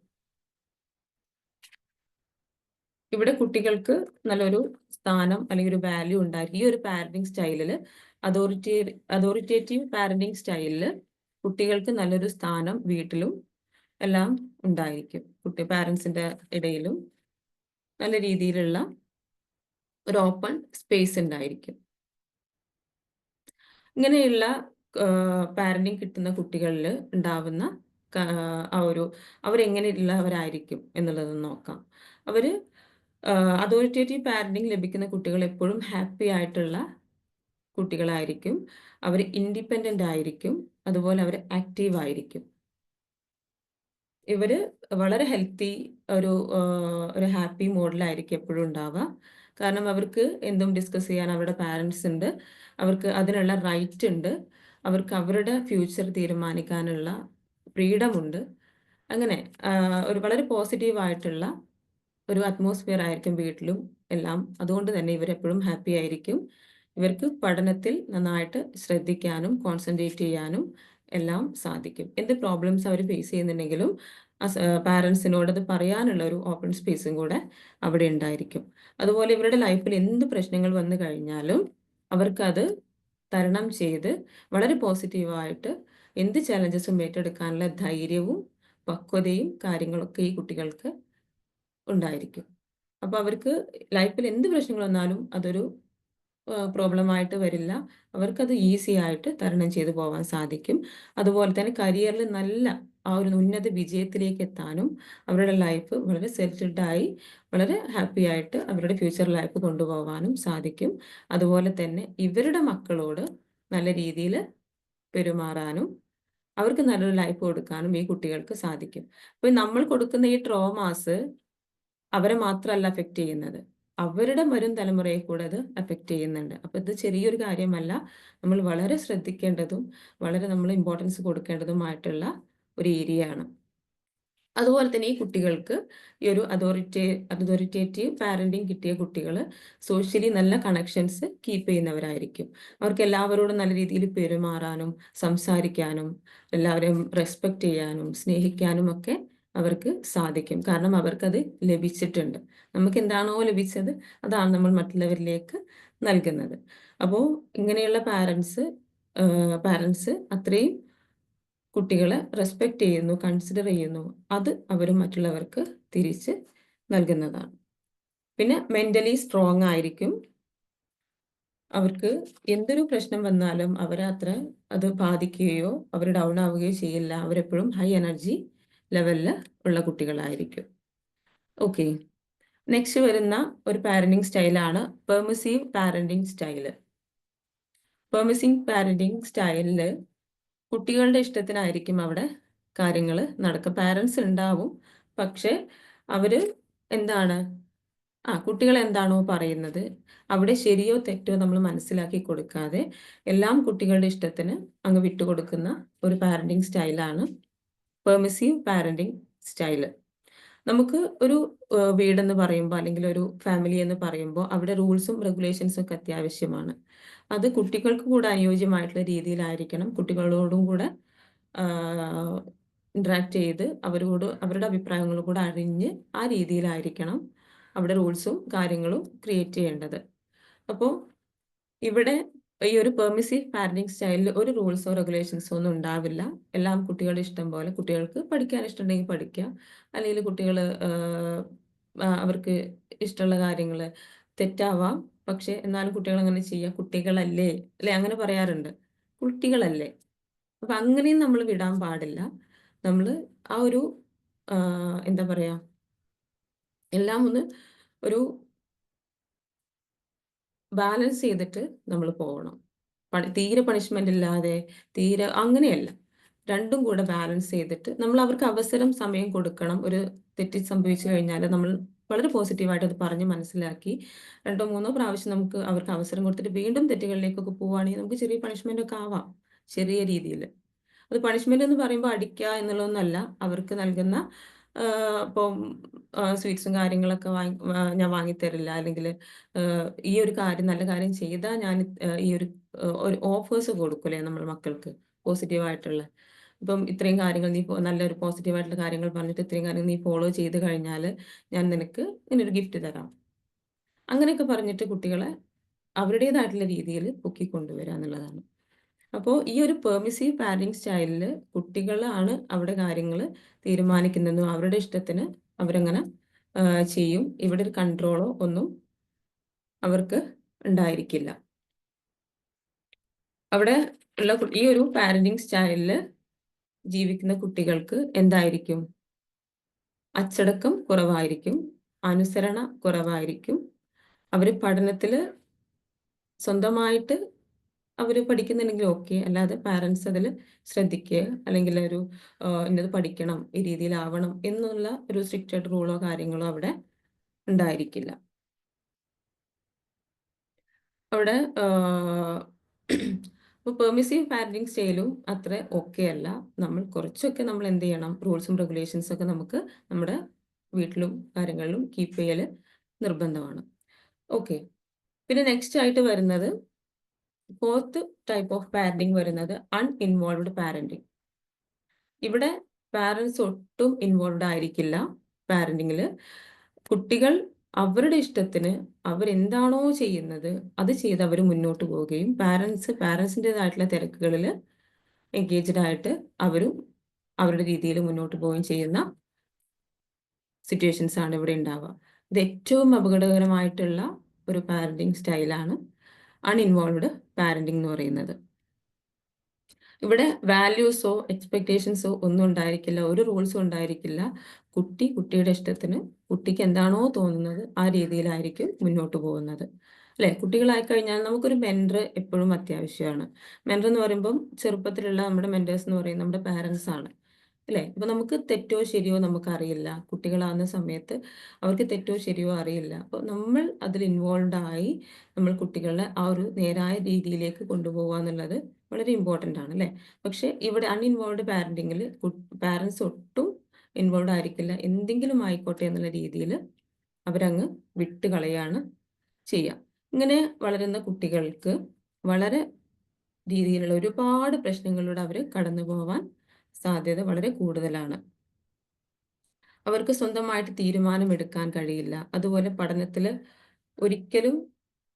ഇവിടെ കുട്ടികൾക്ക് നല്ലൊരു സ്ഥാനം അല്ലെങ്കിൽ ഒരു വാല്യൂ ഉണ്ടായിരിക്കും. ഈ ഒരു പാരന്റിങ് സ്റ്റൈലിൽ അതോറിറ്റേറ്റീവ് പാരന്റിങ് സ്റ്റൈലിൽ കുട്ടികൾക്ക് നല്ലൊരു സ്ഥാനം വീട്ടിലും എല്ലാം ഉണ്ടായിരിക്കും. പാരന്റ്സിന്റെ ഇടയിലും നല്ല രീതിയിലുള്ള ഒരു ഓപ്പൺ സ്പേസ് ഉണ്ടായിരിക്കും. ഇങ്ങനെയുള്ള പാരന്റിങ് കിട്ടുന്ന കുട്ടികളിൽ ഉണ്ടാവുന്ന ആ ഒരു അവരെങ്ങനെയുള്ളവരായിരിക്കും എന്നുള്ളത് നോക്കാം. അവർ അതോറിറ്റേറ്റീവ് പാരന്റിങ് ലഭിക്കുന്ന കുട്ടികൾ എപ്പോഴും ഹാപ്പി ആയിട്ടുള്ള കുട്ടികളായിരിക്കും. അവർ ഇൻഡിപെൻഡന്റ് ആയിരിക്കും. അതുപോലെ അവർ ആക്റ്റീവ് ആയിരിക്കും. ഇവര് വളരെ ഹെൽത്തി ഒരു ഹാപ്പി മോഡിലായിരിക്കും എപ്പോഴും ഉണ്ടാവുക. കാരണം അവർക്ക് എന്തും ഡിസ്കസ് ചെയ്യാൻ അവരുടെ പാരൻസ് ഉണ്ട്. അവർക്ക് അതിനുള്ള റൈറ്റ് ഉണ്ട്. അവർക്ക് അവരുടെ ഫ്യൂച്ചർ തീരുമാനിക്കാനുള്ള ഫ്രീഡം ഉണ്ട്. അങ്ങനെ ഒരു വളരെ പോസിറ്റീവായിട്ടുള്ള ഒരു അറ്റ്മോസ്ഫിയർ ആയിരിക്കും വീട്ടിലും എല്ലാം. അതുകൊണ്ട് തന്നെ ഇവരെപ്പോഴും ഹാപ്പി ആയിരിക്കും. ഇവർക്ക് പഠനത്തിൽ നന്നായിട്ട് ശ്രദ്ധിക്കാനും കോൺസെൻട്രേറ്റ് ചെയ്യാനും എല്ലാം സാധിക്കും. എന്ത് പ്രോബ്ലംസ് അവർ ഫേസ് ചെയ്യുന്നുണ്ടെങ്കിലും പാരൻസിനോട് അത് പറയാനുള്ള ഒരു ഓപ്പൺ സ്പേസും കൂടെ അവിടെ ഉണ്ടായിരിക്കും. അതുപോലെ ഇവരുടെ ലൈഫിൽ എന്ത് പ്രശ്നങ്ങൾ വന്നു കഴിഞ്ഞാലും അവർക്കത് തരണം ചെയ്ത് വളരെ പോസിറ്റീവായിട്ട് എന്ത് ചലഞ്ചസും ഏറ്റെടുക്കാനുള്ള ധൈര്യവും പക്വതയും കാര്യങ്ങളൊക്കെ ഈ കുട്ടികൾക്ക് ഉണ്ടായിരിക്കും. അപ്പോൾ അവർക്ക് ലൈഫിൽ എന്ത് പ്രശ്നങ്ങൾ വന്നാലും അതൊരു പ്രോബ്ലമായിട്ട് വരില്ല. അവർക്കത് ഈസി ആയിട്ട് തരണം ചെയ്ത് പോവാൻ സാധിക്കും. അതുപോലെ തന്നെ കരിയറിൽ നല്ല ആ ഒരു ഉന്നത വിജയത്തിലേക്ക് എത്താനും അവരുടെ ലൈഫ് വളരെ സെറ്റിൽഡായി വളരെ ഹാപ്പി ആയിട്ട് അവരുടെ ഫ്യൂച്ചർ ലൈഫ് കൊണ്ടുപോകാനും സാധിക്കും. അതുപോലെ തന്നെ ഇവരുടെ മക്കളോട് നല്ല രീതിയിൽ പെരുമാറാനും അവർക്ക് നല്ലൊരു ലൈഫ് കൊടുക്കാനും ഈ കുട്ടികൾക്ക് സാധിക്കും. അപ്പോൾ നമ്മൾ കൊടുക്കുന്ന ഈ ട്രോമാസ് അവരെ മാത്രമല്ല അഫക്റ്റ് ചെയ്യുന്നത്. അവരുടെ വരും തലമുറയെ കൂടെ അത് അഫക്റ്റ് ചെയ്യുന്നുണ്ട്. അപ്പോൾ ഇത് ചെറിയൊരു കാര്യമല്ല. നമ്മൾ വളരെ ശ്രദ്ധിക്കേണ്ടതും വളരെ നമ്മൾ ഇമ്പോർട്ടൻസ് കൊടുക്കേണ്ടതുമായിട്ടുള്ള ഒരു ഏരിയ ആണ്. അതുപോലെ തന്നെ ഈ കുട്ടികൾക്ക് ഈ ഒരു അതോറിറ്റേറ്റീവ് പാരന്റിങ് കിട്ടിയ കുട്ടികൾ സോഷ്യലി നല്ല കണക്ഷൻസ് കീപ്പ് ചെയ്യുന്നവരായിരിക്കും. അവർക്ക് എല്ലാവരോടും നല്ല രീതിയിൽ പെരുമാറാനും സംസാരിക്കാനും എല്ലാവരെയും റെസ്പെക്റ്റ് ചെയ്യാനും സ്നേഹിക്കാനും ഒക്കെ അവർക്ക് സാധിക്കും. കാരണം അവർക്കത് ലഭിച്ചിട്ടുണ്ട്. നമുക്ക് എന്താണോ ലഭിച്ചത് അതാണ് നമ്മൾ മറ്റുള്ളവരിലേക്ക് നൽകുന്നത്. അപ്പോൾ ഇങ്ങനെയുള്ള പാരൻസ് അത്രയും കുട്ടികളെ റെസ്പെക്റ്റ് ചെയ്യുന്നു, കൺസിഡർ ചെയ്യുന്നു. അത് അവർ മറ്റുള്ളവർക്ക് തിരിച്ച് നൽകുന്നതാണ്. പിന്നെ മെന്റലി സ്ട്രോങ് ആയിരിക്കും. അവർക്ക് എന്തൊരു പ്രശ്നം വന്നാലും അവരെ അത് ബാധിക്കുകയോ അവർ ഡൗൺ ആവുകയോ ചെയ്യില്ല. അവരെപ്പോഴും ഹൈ എനർജി ലെവലിൽ ഉള്ള കുട്ടികളായിരിക്കും. ഓക്കെ, നെക്സ്റ്റ് വരുന്ന ഒരു പാരന്റിങ് സ്റ്റൈലാണ് permissive parenting style. Permissive parenting സ്റ്റൈലിൽ കുട്ടികളുടെ ഇഷ്ടത്തിനായിരിക്കും അവിടെ കാര്യങ്ങൾ നടക്കുക. പാരൻസ് ഉണ്ടാവും, പക്ഷെ അവര് എന്താണ് കുട്ടികൾ എന്താണോ പറയുന്നത് അവിടെ ശരിയോ തെറ്റോ നമ്മൾ മനസ്സിലാക്കി കൊടുക്കാതെ എല്ലാം കുട്ടികളുടെ ഇഷ്ടത്തിന് അങ്ങ് വിട്ടുകൊടുക്കുന്ന ഒരു പാരന്റിങ് സ്റ്റൈലാണ് പെർമിസീവ് പാരന്റിങ് സ്റ്റൈല്. നമുക്ക് ഒരു വീടെന്ന് പറയുമ്പോൾ അല്ലെങ്കിൽ ഒരു ഫാമിലി എന്ന് പറയുമ്പോൾ അവിടെ റൂൾസും റെഗുലേഷൻസും ഒക്കെ അത്യാവശ്യമാണ്. അത് കുട്ടികൾക്ക് കൂടെ അനുയോജ്യമായിട്ടുള്ള രീതിയിലായിരിക്കണം. കുട്ടികളോടും കൂടെ ഇന്ററാക്ട് ചെയ്ത് അവരോട് അവരുടെ അഭിപ്രായങ്ങളും കൂടെ അറിഞ്ഞ് ആ രീതിയിലായിരിക്കണം അവിടെ റൂൾസും കാര്യങ്ങളും ക്രിയേറ്റ് ചെയ്യേണ്ടത്. അപ്പോൾ ഇവിടെ ഈ ഒരു പെർമിസീവ് പാരന്റിംഗ് സ്റ്റൈലിൽ ഒരു റൂൾസോ റെഗുലേഷൻസോ ഒന്നും ഉണ്ടാവില്ല. എല്ലാം കുട്ടികളുടെ ഇഷ്ടം പോലെ കുട്ടികൾക്ക് പഠിക്കാൻ ഇഷ്ടമുണ്ടെങ്കിൽ പഠിക്കുക. അല്ലെങ്കിൽ കുട്ടികൾ അവർക്ക് ഇഷ്ടമുള്ള കാര്യങ്ങൾ തെറ്റാവാം. പക്ഷെ എന്നാലും കുട്ടികൾ അങ്ങനെ ചെയ്യുക. കുട്ടികളല്ലേ അല്ലെ, അങ്ങനെ പറയാറുണ്ട്. കുട്ടികളല്ലേ. അപ്പൊ അങ്ങനെയും നമ്മൾ വിടാൻ പാടില്ല. നമ്മൾ ആ ഒരു എന്താ പറയാ, എല്ലാം ഒന്ന് ഒരു ബാലൻസ് ചെയ്തിട്ട് നമ്മൾ പോകണം. തീരെ പണിഷ്മെന്റ് ഇല്ലാതെ, തീരെ അങ്ങനെയല്ല. രണ്ടും കൂടെ ബാലൻസ് ചെയ്തിട്ട് നമ്മൾ അവർക്ക് അവസരം, സമയം കൊടുക്കണം. ഒരു തെറ്റ് സംഭവിച്ചു കഴിഞ്ഞാൽ നമ്മൾ വളരെ പോസിറ്റീവായിട്ട് അത് പറഞ്ഞ് മനസ്സിലാക്കി 2ഓ 3ഓ പ്രാവശ്യം നമുക്ക് അവർക്ക് അവസരം കൊടുത്തിട്ട് വീണ്ടും തെറ്റുകളിലേക്കൊക്കെ പോവുകയാണെങ്കിൽ നമുക്ക് ചെറിയ പണിഷ്മെന്റ് ഒക്കെ ആവാം, ചെറിയ രീതിയിൽ. അത് പണിഷ്മെന്റ് എന്ന് പറയുമ്പോൾ അടിക്കുക എന്നുള്ളതൊന്നല്ല. അവർക്ക് നൽകുന്ന ഇപ്പം സ്വീറ്റ്സും കാര്യങ്ങളൊക്കെ ഞാൻ വാങ്ങിത്തരില്ല, അല്ലെങ്കിൽ ഈ ഒരു കാര്യം നല്ല കാര്യം ചെയ്താൽ ഞാൻ ഈ ഒരു ഒരു ഓഫേഴ്സ് കൊടുക്കൂലേ നമ്മൾ മക്കൾക്ക് പോസിറ്റീവായിട്ടുള്ള. ഇപ്പം ഇത്രയും കാര്യങ്ങൾ നീ നല്ലൊരു പോസിറ്റീവായിട്ടുള്ള കാര്യങ്ങൾ പറഞ്ഞിട്ട് ഇത്രയും കാര്യങ്ങൾ നീ ഫോളോ ചെയ്ത് കഴിഞ്ഞാൽ ഞാൻ നിനക്ക് ഇങ്ങനൊരു ഗിഫ്റ്റ് തരാം. അങ്ങനെയൊക്കെ പറഞ്ഞിട്ട് കുട്ടികളെ അവരുടേതായിട്ടുള്ള രീതിയിൽ പൊക്കിക്കൊണ്ടുവരിക എന്നുള്ളതാണ്. അപ്പോൾ ഈ ഒരു പെർമിസീവ് പാരന്റിംഗ് സ്റ്റൈലിൽ കുട്ടികളാണ് അവിടെ കാര്യങ്ങൾ തീരുമാനിക്കുന്നതും അവരുടെ ഇഷ്ടത്തിന് അവരങ്ങനെ ചെയ്യും. ഇവിടെ ഒരു കൺട്രോളോ ഒന്നും അവർക്ക് ഉണ്ടായിരിക്കില്ല. അവിടെ ഉള്ള ഈ ഒരു പാരന്റിംഗ് സ്റ്റൈലിൽ ജീവിക്കുന്ന കുട്ടികൾക്ക് എന്തായിരിക്കും? അച്ചടക്കം കുറവായിരിക്കും, അനുസരണ കുറവായിരിക്കും. അവർ പഠനത്തിൽ സ്വന്തമായിട്ട് അവർ പഠിക്കുന്നുണ്ടെങ്കിൽ ഓക്കെ. അല്ലാതെ പാരന്റ്സ് അതിൽ ശ്രദ്ധിക്കുക, അല്ലെങ്കിൽ ഒരു ഇന്നത് പഠിക്കണം, ഈ രീതിയിലാവണം എന്നുള്ള ഒരു സ്ട്രിക്റ്റഡ് റൂളോ കാര്യങ്ങളോ അവിടെ ഉണ്ടായിരിക്കില്ല. അവിടെ ഇപ്പോൾ പെർമിസീവ് പാരന്റിംഗ് സ്റ്റൈലും അത്ര ഓക്കെ അല്ല. നമ്മൾ കുറച്ചൊക്കെ നമ്മൾ എന്ത് ചെയ്യണം, റൂൾസും റെഗുലേഷൻസും ഒക്കെ നമുക്ക് നമ്മുടെ വീട്ടിലും കാര്യങ്ങളിലും കീപ്പ് ചെയ്യൽ നിർബന്ധമാണ്. ഓക്കെ. പിന്നെ നെക്സ്റ്റ് ആയിട്ട് വരുന്നത് ഫോർത്ത് ടൈപ്പ് ഓഫ് പാരന്റിംഗ് വരുന്നത് അൺഇൻവോൾവ്ഡ് പാരന്റിംഗ്. ഇവിടെ പാരന്റ്സ് ഒട്ടും ഇൻവോൾവ്ഡ് ആയിരിക്കില്ല പാരന്റിങ്ങിൽ. കുട്ടികൾ അവരുടെ ഇഷ്ടത്തിന് അവരെന്താണോ ചെയ്യുന്നത് അത് ചെയ്ത് അവർ മുന്നോട്ട് പോവുകയും പാരന്റ്സിൻ്റെതായിട്ടുള്ള തിരക്കുകളിൽ എൻഗേജ്ഡ് ആയിട്ട് അവരും അവരുടെ രീതിയിൽ മുന്നോട്ട് പോവുകയും ചെയ്യുന്ന സിറ്റുവേഷൻസ് ആണ് ഇവിടെ ഉണ്ടാവുക. ഇത് ഏറ്റവും അപകടകരമായിട്ടുള്ള ഒരു പാരന്റിംഗ് സ്റ്റൈലാണ് അൺഇൻവോൾവ്ഡ് പാരന്റിംഗ് എന്ന് പറയുന്നത്. ഇവിടെ വാല്യൂസോ എക്സ്പെക്ടേഷൻസോ ഒന്നും ഉണ്ടായിരിക്കില്ല, ഒരു റൂൾസും ഉണ്ടായിരിക്കില്ല. കുട്ടിയുടെ ഇഷ്ടത്തിന് കുട്ടിക്ക് എന്താണോ തോന്നുന്നത് ആ രീതിയിലായിരിക്കും മുന്നോട്ട് പോകുന്നത്. അല്ലെ, കുട്ടികളായി കഴിഞ്ഞാൽ നമുക്കൊരു മെൻറ്റർ എപ്പോഴും അത്യാവശ്യമാണ്. മെൻറ്റർ എന്ന് പറയുമ്പം ചെറുപ്പത്തിലുള്ള നമ്മുടെ മെൻറ്റേഴ്സ് എന്ന് പറയുന്നത് നമ്മുടെ പാരൻസ് ആണ്. അല്ലേ? അപ്പൊ നമുക്ക് തെറ്റോ ശരിയോ നമുക്കറിയില്ല. കുട്ടികളാകുന്ന സമയത്ത് അവർക്ക് തെറ്റോ ശരിയോ അറിയില്ല. അപ്പോൾ നമ്മൾ അതിൽ ഇൻവോൾവ് ആയി നമ്മൾ കുട്ടികളെ ആ ഒരു നേരായ രീതിയിലേക്ക് കൊണ്ടുപോകുക എന്നുള്ളത് വളരെ ഇമ്പോർട്ടൻ്റ് ആണ്, അല്ലേ? പക്ഷെ ഇവിടെ അൺഇൻവോൾവ്ഡ് പാരന്റിങ്ങിൽ പാരൻസ് ഒട്ടും ഇൻവോൾവ് ആയിരിക്കില്ല. എന്തെങ്കിലും ആയിക്കോട്ടെ എന്നുള്ള രീതിയിൽ അവരങ്ങ് വിട്ട് കളയാണ് ചെയ്യുക. ഇങ്ങനെ വളരുന്ന കുട്ടികൾക്ക് വളരെ രീതിയിലുള്ള ഒരുപാട് പ്രശ്നങ്ങളിലൂടെ അവർ കടന്നു പോവാൻ സാധ്യത വളരെ കൂടുതലാണ്. അവർക്ക് സ്വന്തമായിട്ട് തീരുമാനമെടുക്കാൻ കഴിയില്ല. അതുപോലെ പഠനത്തിൽ ഒരിക്കലും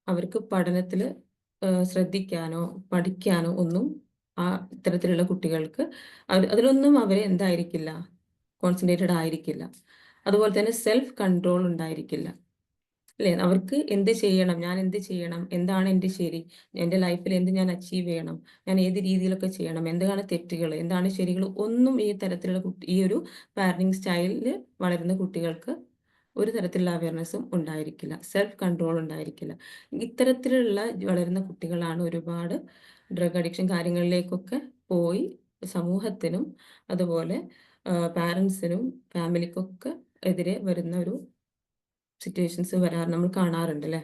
അവർക്ക് പഠനത്തിൽ ശ്രദ്ധിക്കാനോ പഠിക്കാനോ ഒന്നും ഇത്തരത്തിലുള്ള കുട്ടികൾക്ക് അതിലൊന്നും അവർ എന്തായിരിക്കില്ല, കോൺസെൻട്രേറ്റഡ് ആയിരിക്കില്ല. അതുപോലെ തന്നെ സെൽഫ് കൺട്രോൾ ഉണ്ടായിരിക്കില്ല. അല്ലേ? അവർക്ക് എന്ത് ചെയ്യണം, ഞാൻ എന്ത് ചെയ്യണം, എന്താണ് എൻ്റെ ശരി, എൻ്റെ ലൈഫിൽ എന്ത് ഞാൻ അച്ചീവ് ചെയ്യണം, ഞാൻ ഏത് രീതിയിലൊക്കെ ചെയ്യണം, എന്താണ് തെറ്റുകൾ, എന്താണ് ശരികൾ, ഒന്നും ഈ തരത്തിലുള്ള ഈ ഒരു പാരന്റിങ് സ്റ്റൈലിൽ വളരുന്ന കുട്ടികൾക്ക് ഒരു തരത്തിലുള്ള അവയർനെസ്സും ഉണ്ടായിരിക്കില്ല, സെൽഫ് കൺട്രോൾ ഉണ്ടായിരിക്കില്ല. ഇത്തരത്തിലുള്ള വളരുന്ന കുട്ടികളാണ് ഒരുപാട് ഡ്രഗ് അഡിക്ഷൻ കാര്യങ്ങളിലേക്കൊക്കെ പോയി സമൂഹത്തിനും അതുപോലെ പാരൻസിനും ഫാമിലിക്കൊക്കെ എതിരെ വരുന്ന ഒരു സിറ്റുവേഷൻസ് നമ്മൾ കാണാറുണ്ട്, അല്ലേ?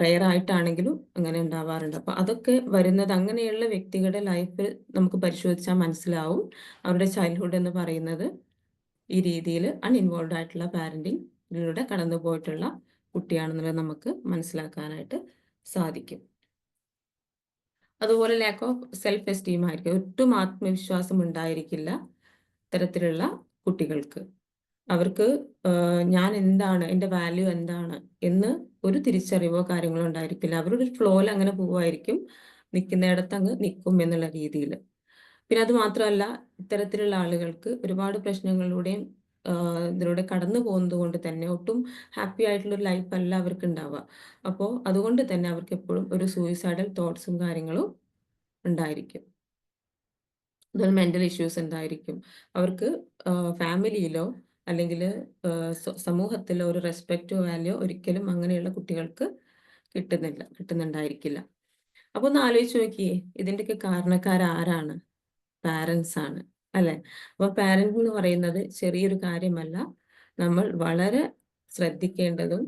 റെയർ ആയിട്ടാണെങ്കിലും അങ്ങനെ ഉണ്ടാവാറുണ്ട്. അപ്പൊ അതൊക്കെ വരുന്നത് അങ്ങനെയുള്ള വ്യക്തികളുടെ ലൈഫ് നമുക്ക് പരിശോധിച്ചാൽ മനസ്സിലാവും. അവരുടെ ചൈൽഡ്ഹുഡ് എന്ന് പറയുന്നത് ഈ രീതിയിൽ അൺഇൻവോൾവ് ആയിട്ടുള്ള പാരന്റിങ്ങിലൂടെ കടന്നു പോയിട്ടുള്ള കുട്ടിയാണെന്നുള്ളത് നമുക്ക് മനസ്സിലാക്കാനായിട്ട് സാധിക്കും. അതുപോലെ ലാക്ക് ഓഫ് സെൽഫ് എസ്റ്റീം ആയിരിക്കും. ഒട്ടും ആത്മവിശ്വാസം ഉണ്ടായിരിക്കില്ല ഇത്തരത്തിലുള്ള കുട്ടികൾക്ക്. അവർക്ക് ഞാൻ എന്താണ്, എൻ്റെ വാല്യൂ എന്താണ് എന്ന് ഒരു തിരിച്ചറിവോ കാര്യങ്ങളോ ഉണ്ടായിരിക്കില്ല. അവരൊരു ഫ്ലോയിൽ അങ്ങനെ പോവായിരിക്കും. നിൽക്കുന്നിടത്ത് അങ്ങ് നിൽക്കും എന്നുള്ള രീതിയിൽ. പിന്നെ അത് മാത്രമല്ല, ഇത്തരത്തിലുള്ള ആളുകൾക്ക് ഒരുപാട് പ്രശ്നങ്ങളിലൂടെയും ഇതിലൂടെ കടന്നു പോകുന്നത് കൊണ്ട് തന്നെ ഒട്ടും ഹാപ്പി ആയിട്ടുള്ള ഒരു ലൈഫ് അല്ല അവർക്ക് ഉണ്ടാവുക. അപ്പോൾ അതുകൊണ്ട് തന്നെ അവർക്ക് എപ്പോഴും ഒരു സൂയിസൈഡൽ തോട്ട്സും കാര്യങ്ങളും ഉണ്ടായിരിക്കും. അതുപോലെ മെന്റൽ ഇഷ്യൂസ് ഉണ്ടായിരിക്കും. അവർക്ക് ഫാമിലിയിലോ അല്ലെങ്കിൽ സമൂഹത്തിലോ ഒരു റെസ്പെക്റ്റോ വാല്യൂ ഒരിക്കലും അങ്ങനെയുള്ള കുട്ടികൾക്ക് കിട്ടുന്നുണ്ടായിരിക്കില്ല. അപ്പൊ ഒന്ന് ആലോചിച്ച് നോക്കിയേ, ഇതിന്റെയൊക്കെ കാരണക്കാരാരാണ്? പാരൻസ് ആണ്, അല്ലെ? അപ്പൊ പാരന്റ് എന്ന് പറയുന്നത് ചെറിയൊരു കാര്യമല്ല. നമ്മൾ വളരെ ശ്രദ്ധിക്കേണ്ടതും,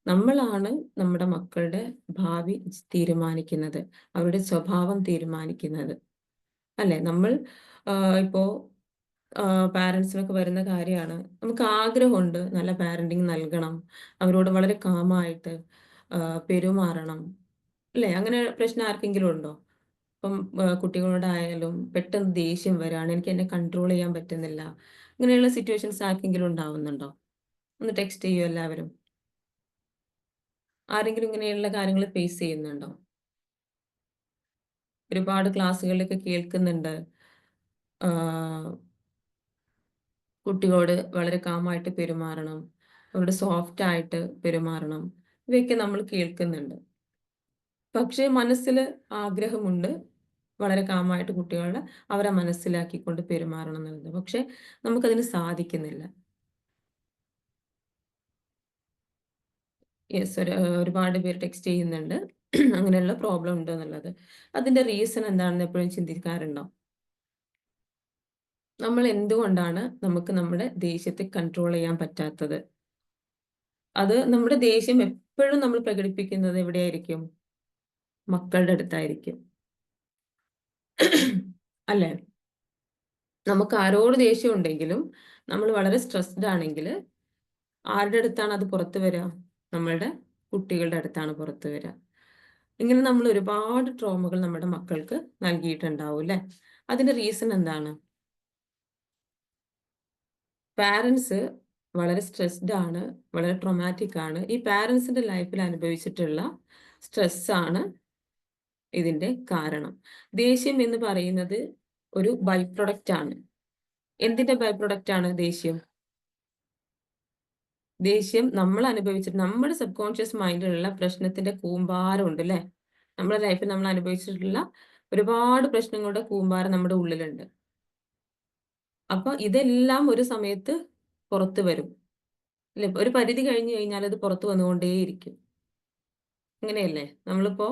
നമ്മളാണ് നമ്മുടെ മക്കളുടെ ഭാവി തീരുമാനിക്കുന്നത്, അവരുടെ സ്വഭാവം തീരുമാനിക്കുന്നത്, അല്ലെ? നമ്മൾ ഇപ്പോ പാരൻസിനൊക്കെ വരുന്ന കാര്യമാണ്, നമുക്ക് ആഗ്രഹമുണ്ട് നല്ല പാരന്റിങ് നൽകണം, അവരോട് വളരെ കാമായിട്ട് പെരുമാറണം, അല്ലേ? അങ്ങനെ പ്രശ്നം ആർക്കെങ്കിലും ഉണ്ടോ? ഇപ്പം കുട്ടികളോടായാലും പെട്ടെന്ന് ദേഷ്യം വരാണ്, എനിക്ക് എന്നെ കൺട്രോൾ ചെയ്യാൻ പറ്റുന്നില്ല, ഇങ്ങനെയുള്ള സിറ്റുവേഷൻസ് ആർക്കെങ്കിലും ഉണ്ടാവുന്നുണ്ടോ? ഒന്ന് ടെക്സ്റ്റ് ചെയ്യൂ എല്ലാവരും. ആരെങ്കിലും ഇങ്ങനെയുള്ള കാര്യങ്ങൾ ഫേസ് ചെയ്യുന്നുണ്ടോ? ഒരുപാട് ക്ലാസ്സുകളിലൊക്കെ കേൾക്കുന്നുണ്ട്, കുട്ടികളോട് വളരെ കാമായിട്ട് പെരുമാറണം, അവരോട് സോഫ്റ്റ് ആയിട്ട് പെരുമാറണം, ഇവയൊക്കെ നമ്മൾ കേൾക്കുന്നുണ്ട്. പക്ഷേ മനസ്സിൽ ആഗ്രഹമുണ്ട് വളരെ കാമായിട്ട് കുട്ടികളെ അവരെ മനസ്സിലാക്കിക്കൊണ്ട് പെരുമാറണം എന്നുള്ളത്. പക്ഷെ നമുക്കതിന് സാധിക്കുന്നില്ല. യെസ്, ഒരുപാട് പേര് ടെക്സ്റ്റ് ചെയ്യുന്നുണ്ട് അങ്ങനെയുള്ള പ്രോബ്ലം ഉണ്ട് എന്നുള്ളത്. അതിന്റെ റീസൺ എന്താണെന്ന് എപ്പോഴും ചിന്തിക്കാറുണ്ടോ? നമ്മൾ എന്തുകൊണ്ടാണ് നമുക്ക് നമ്മുടെ ദേഷ്യത്തെ കൺട്രോൾ ചെയ്യാൻ പറ്റാത്തത്? അത് നമ്മുടെ ദേഷ്യം എപ്പോഴും നമ്മൾ പ്രകടിപ്പിക്കുന്നത് എവിടെയായിരിക്കും? മക്കളുടെ അടുത്തായിരിക്കും, അല്ലേ? നമുക്ക് ആരോട് ദേഷ്യം ഉണ്ടെങ്കിലും നമ്മൾ വളരെ സ്ട്രെസ്ഡ് ആണെങ്കിൽ ആരുടെ അടുത്താണ് അത് പുറത്തു വരിക? നമ്മളുടെ കുട്ടികളുടെ അടുത്താണ് പുറത്തു വരിക. ഇങ്ങനെ നമ്മൾ ഒരുപാട് ട്രോമകൾ നമ്മുടെ മക്കൾക്ക് നൽകിയിട്ടുണ്ടാവും, അല്ലെ? അതിന്റെ റീസൺ എന്താണ്? പാരൻസ് വളരെ സ്ട്രെസ്ഡ് ആണ്, വളരെ ട്രോമാറ്റിക് ആണ്. ഈ പാരൻസിന്റെ ലൈഫിൽ അനുഭവിച്ചിട്ടുള്ള സ്ട്രെസ് ആണ് ഇതിന്റെ കാരണം. ദേഷ്യം എന്ന് പറയുന്നത് ഒരു ബൈ പ്രൊഡക്റ്റ് ആണ്. എന്തിന്റെ ബൈ പ്രൊഡക്റ്റ് ആണ് ദേഷ്യം? ദേഷ്യം നമ്മൾ അനുഭവിച്ചിട്ട് നമ്മുടെ സബ് കോൺഷ്യസ് മൈൻഡിലുള്ള പ്രശ്നത്തിന്റെ കൂമ്പാരം ഉണ്ട്, അല്ലെ? നമ്മുടെ ലൈഫിൽ നമ്മൾ അനുഭവിച്ചിട്ടുള്ള ഒരുപാട് പ്രശ്നങ്ങളുടെ കൂമ്പാരം നമ്മുടെ ഉള്ളിലുണ്ട്. അപ്പൊ ഇതെല്ലാം ഒരു സമയത്ത് പുറത്തു വരും, അല്ലെ? ഒരു പരിധി കഴിഞ്ഞു കഴിഞ്ഞാൽ അത് പുറത്തു വന്നുകൊണ്ടേയിരിക്കും. അങ്ങനെയല്ലേ? നമ്മളിപ്പോ